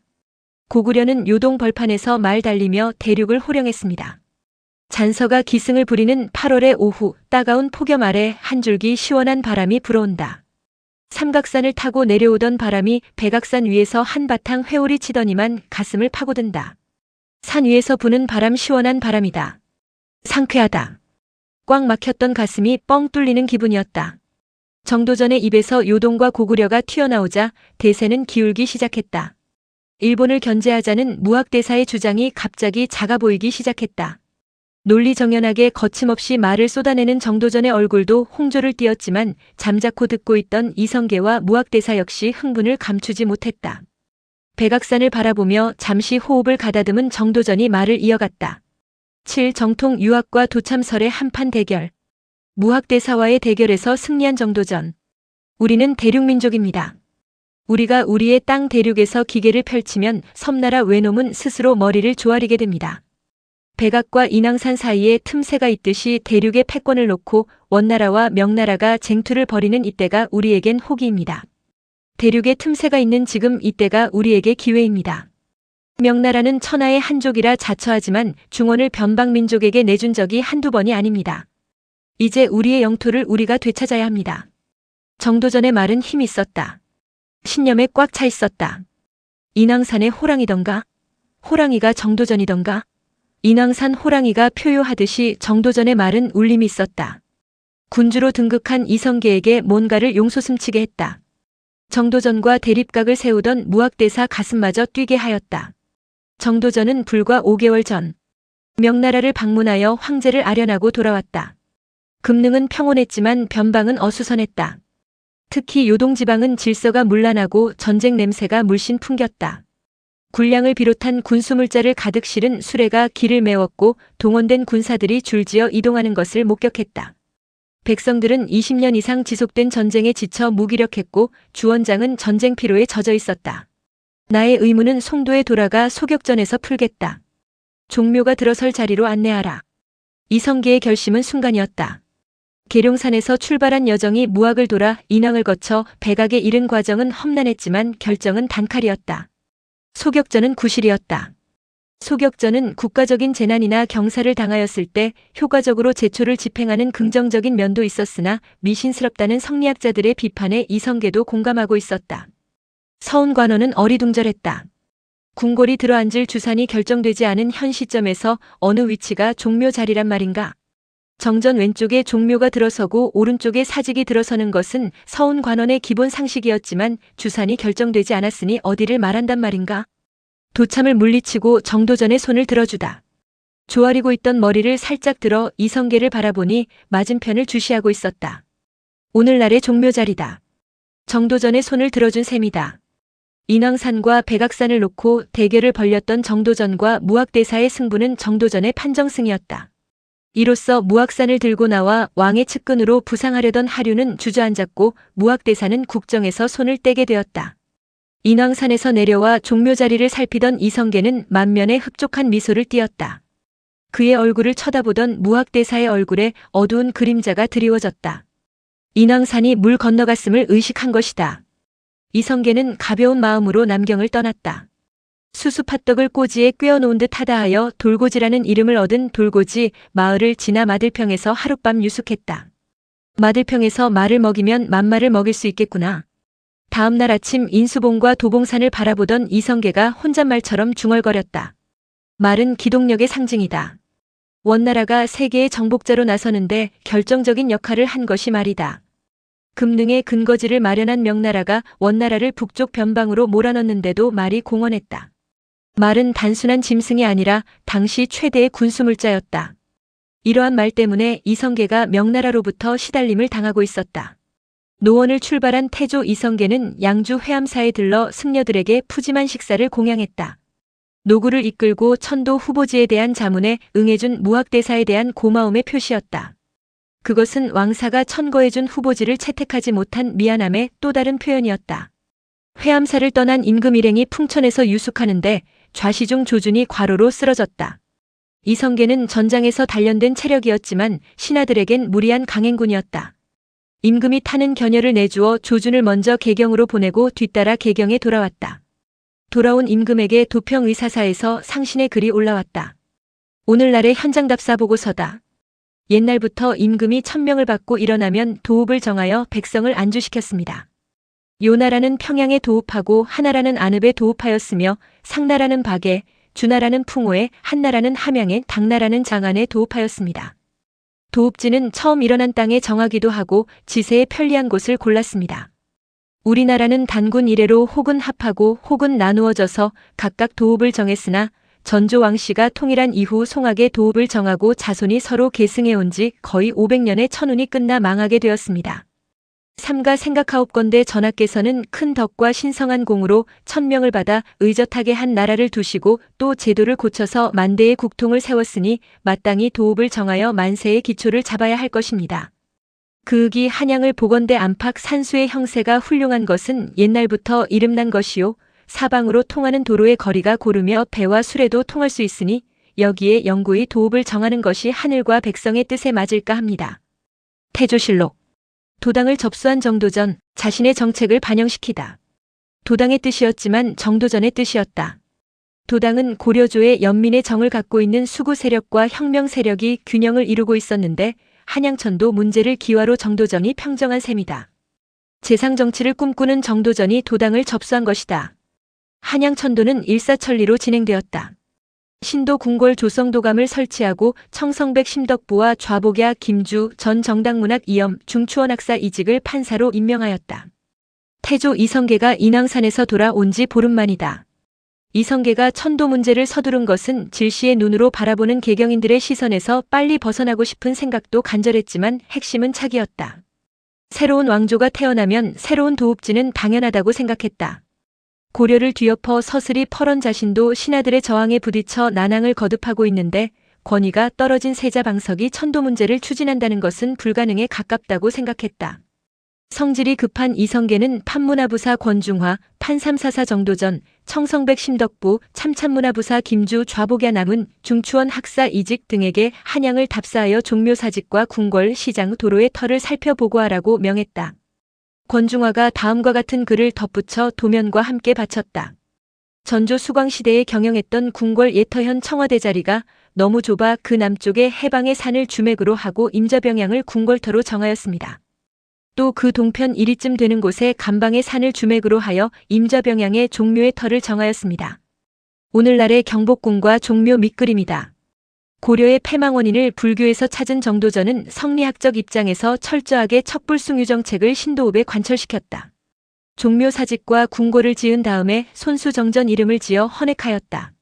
[SPEAKER 1] 고구려는 요동 벌판에서 말 달리며 대륙을 호령했습니다. 잔서가 기승을 부리는 8월의 오후 따가운 폭염 아래 한 줄기 시원한 바람이 불어온다. 삼각산을 타고 내려오던 바람이 백악산 위에서 한바탕 회오리 치더니만 가슴을 파고든다. 산 위에서 부는 바람 시원한 바람이다. 상쾌하다. 꽉 막혔던 가슴이 뻥 뚫리는 기분이었다. 정도전의 입에서 요동과 고구려가 튀어나오자 대세는 기울기 시작했다. 일본을 견제하자는 무학대사의 주장이 갑자기 작아 보이기 시작했다. 논리정연하게 거침없이 말을 쏟아내는 정도전의 얼굴도 홍조를 띄었지만 잠자코 듣고 있던 이성계와 무학대사 역시 흥분을 감추지 못했다. 백악산을 바라보며 잠시 호흡을 가다듬은 정도전이 말을 이어갔다. 7. 정통 유학과 도참설의 한판 대결. 무학대사와의 대결에서 승리한 정도전. 우리는 대륙민족입니다. 우리가 우리의 땅 대륙에서 기계를 펼치면 섬나라 외놈은 스스로 머리를 조아리게 됩니다. 백악과 인왕산 사이에 틈새가 있듯이 대륙의 패권을 놓고 원나라와 명나라가 쟁투를 벌이는 이때가 우리에겐 호기입니다. 대륙에 틈새가 있는 지금 이때가 우리에게 기회입니다. 명나라는 천하의 한족이라 자처하지만 중원을 변방민족에게 내준 적이 한두 번이 아닙니다. 이제 우리의 영토를 우리가 되찾아야 합니다. 정도전의 말은 힘이 있었다. 신념에 꽉 차 있었다. 인왕산의 호랑이던가? 호랑이가 정도전이던가? 인왕산 호랑이가 표효하듯이 정도전의 말은 울림이 있었다. 군주로 등극한 이성계에게 뭔가를 용솟음치게 했다. 정도전과 대립각을 세우던 무학대사 가슴마저 뛰게 하였다. 정도전은 불과 5개월 전 명나라를 방문하여 황제를 아련하고 돌아왔다. 금능은 평온했지만 변방은 어수선했다. 특히 요동지방은 질서가 문란하고 전쟁 냄새가 물씬 풍겼다. 군량을 비롯한 군수물자를 가득 실은 수레가 길을 메웠고 동원된 군사들이 줄지어 이동하는 것을 목격했다. 백성들은 20년 이상 지속된 전쟁에 지쳐 무기력했고 주원장은 전쟁 피로에 젖어 있었다. 나의 의무는 송도에 돌아가 소격전에서 풀겠다. 종묘가 들어설 자리로 안내하라. 이성계의 결심은 순간이었다. 계룡산에서 출발한 여정이 무학을 돌아 인왕을 거쳐 백악에 이른 과정은 험난했지만 결정은 단칼이었다. 소격전은 구실이었다. 소격전은 국가적인 재난이나 경사를 당하였을 때 효과적으로 제초를 집행하는 긍정적인 면도 있었으나 미신스럽다는 성리학자들의 비판에 이성계도 공감하고 있었다. 서운관원은 어리둥절했다. 궁궐이 들어앉을 주산이 결정되지 않은 현 시점에서 어느 위치가 종묘 자리란 말인가? 정전 왼쪽에 종묘가 들어서고 오른쪽에 사직이 들어서는 것은 서운관원의 기본 상식이었지만 주산이 결정되지 않았으니 어디를 말한단 말인가? 도참을 물리치고 정도전의 손을 들어주다. 조아리고 있던 머리를 살짝 들어 이성계를 바라보니 맞은편을 주시하고 있었다. 오늘날의 종묘 자리다. 정도전의 손을 들어준 셈이다. 인왕산과 백악산을 놓고 대결을 벌였던 정도전과 무학대사의 승부는 정도전의 판정승이었다. 이로써 무학산을 들고 나와 왕의 측근으로 부상하려던 하류는 주저앉았고 무학대사는 국정에서 손을 떼게 되었다. 인왕산에서 내려와 종묘 자리를 살피던 이성계는 만면에 흡족한 미소를 띄었다. 그의 얼굴을 쳐다보던 무학대사의 얼굴에 어두운 그림자가 드리워졌다. 인왕산이 물 건너갔음을 의식한 것이다. 이성계는 가벼운 마음으로 남경을 떠났다. 수수팥떡을 꼬지에 꿰어놓은 듯 하다 하여 돌고지라는 이름을 얻은 돌고지 마을을 지나 마들평에서 하룻밤 유숙했다. 마들평에서 말을 먹이면 만마를 먹일 수 있겠구나. 다음 날 아침 인수봉과 도봉산을 바라보던 이성계가 혼잣말처럼 중얼거렸다. 말은 기동력의 상징이다. 원나라가 세계의 정복자로 나서는데 결정적인 역할을 한 것이 말이다. 금능의 근거지를 마련한 명나라가 원나라를 북쪽 변방으로 몰아넣는데도 말이 공헌했다. 말은 단순한 짐승이 아니라 당시 최대의 군수물자였다. 이러한 말 때문에 이성계가 명나라로부터 시달림을 당하고 있었다. 노원을 출발한 태조 이성계는 양주 회암사에 들러 승려들에게 푸짐한 식사를 공양했다. 노구를 이끌고 천도 후보지에 대한 자문에 응해준 무학대사에 대한 고마움의 표시였다. 그것은 왕사가 천거해준 후보지를 채택하지 못한 미안함의 또 다른 표현이었다. 회암사를 떠난 임금 일행이 풍천에서 유숙하는데 좌시중 조준이 과로로 쓰러졌다. 이성계는 전장에서 단련된 체력이었지만 신하들에겐 무리한 강행군이었다. 임금이 타는 겨녀를 내주어 조준을 먼저 개경으로 보내고 뒤따라 개경에 돌아왔다. 돌아온 임금에게 도평의사사에서 상신의 글이 올라왔다. 오늘날의 현장답사 보고서다. 옛날부터 임금이 천명을 받고 일어나면 도읍을 정하여 백성을 안주시켰습니다. 요나라는 평양에 도읍하고 하나라는 안읍에 도읍하였으며 상나라는 박에, 주나라는 풍호에, 한나라는 함양에, 당나라는 장안에 도읍하였습니다. 도읍지는 처음 일어난 땅에 정하기도 하고 지세에 편리한 곳을 골랐습니다. 우리나라는 단군 이래로 혹은 합하고 혹은 나누어져서 각각 도읍을 정했으나 전조 왕씨가 통일한 이후 송악의 도읍을 정하고 자손이 서로 계승해온 지 거의 500년의 천운이 끝나 망하게 되었습니다. 삼가 생각하옵건대 전하께서는 큰 덕과 신성한 공으로 천명을 받아 의젓하게 한 나라를 두시고 또 제도를 고쳐서 만대의 국통을 세웠으니 마땅히 도읍을 정하여 만세의 기초를 잡아야 할 것입니다. 그윽이 한양을 보건대 안팎 산수의 형세가 훌륭한 것은 옛날부터 이름난 것이요. 사방으로 통하는 도로의 거리가 고르며 배와 수레도 통할 수 있으니 여기에 영구히 도읍을 정하는 것이 하늘과 백성의 뜻에 맞을까 합니다. 태조실록. 도당을 접수한 정도전, 자신의 정책을 반영시키다. 도당의 뜻이었지만 정도전의 뜻이었다. 도당은 고려조의 연민의 정을 갖고 있는 수구 세력과 혁명 세력이 균형을 이루고 있었는데 한양천도 문제를 기화로 정도전이 평정한 셈이다. 재상정치를 꿈꾸는 정도전이 도당을 접수한 것이다. 한양천도는 일사천리로 진행되었다. 신도 궁궐 조성도감을 설치하고 청성백 심덕부와 좌복야 김주 전 정당문학 이염 중추원학사 이직을 판사로 임명하였다. 태조 이성계가 인왕산에서 돌아온 지 보름만이다. 이성계가 천도 문제를 서두른 것은 질시의 눈으로 바라보는 개경인들의 시선에서 빨리 벗어나고 싶은 생각도 간절했지만 핵심은 차기였다. 새로운 왕조가 태어나면 새로운 도읍지는 당연하다고 생각했다. 고려를 뒤엎어 서슬이 펄언 자신도 신하들의 저항에 부딪혀 난항을 거듭하고 있는데 권위가 떨어진 세자방석이 천도 문제를 추진한다는 것은 불가능에 가깝다고 생각했다. 성질이 급한 이성계는 판문화부사 권중화, 판삼사사 정도전, 청성백 심덕부, 참참문화부사 김주 좌복야 남은 중추원 학사 이직 등에게 한양을 답사하여 종묘사직과 궁궐, 시장, 도로의 터를 살펴보고하라고 명했다. 권중화가 다음과 같은 글을 덧붙여 도면과 함께 바쳤다. 전조 수광시대에 경영했던 궁궐 예터현 청와대 자리가 너무 좁아 그 남쪽에 해방의 산을 주맥으로 하고 임자병양을 궁궐터로 정하였습니다. 또 그 동편 1위쯤 되는 곳에 감방의 산을 주맥으로 하여 임자병양의 종묘의 터를 정하였습니다. 오늘날의 경복궁과 종묘 밑그림이다. 고려의 패망 원인을 불교에서 찾은 정도전은 성리학적 입장에서 철저하게 척불숭유 정책을 신도읍에 관철시켰다. 종묘 사직과 궁궐을 지은 다음에 손수정전 이름을 지어 헌액하였다.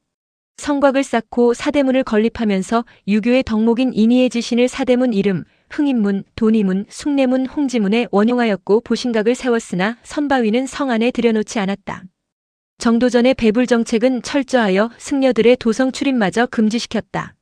[SPEAKER 1] 성곽을 쌓고 사대문을 건립하면서 유교의 덕목인 인의의 지신을 사대문 이름, 흥인문, 돈이문, 숭례문, 홍지문에 원용하였고 보신각을 세웠으나 선바위는 성 안에 들여놓지 않았다. 정도전의 배불 정책은 철저하여 승려들의 도성 출입마저 금지시켰다.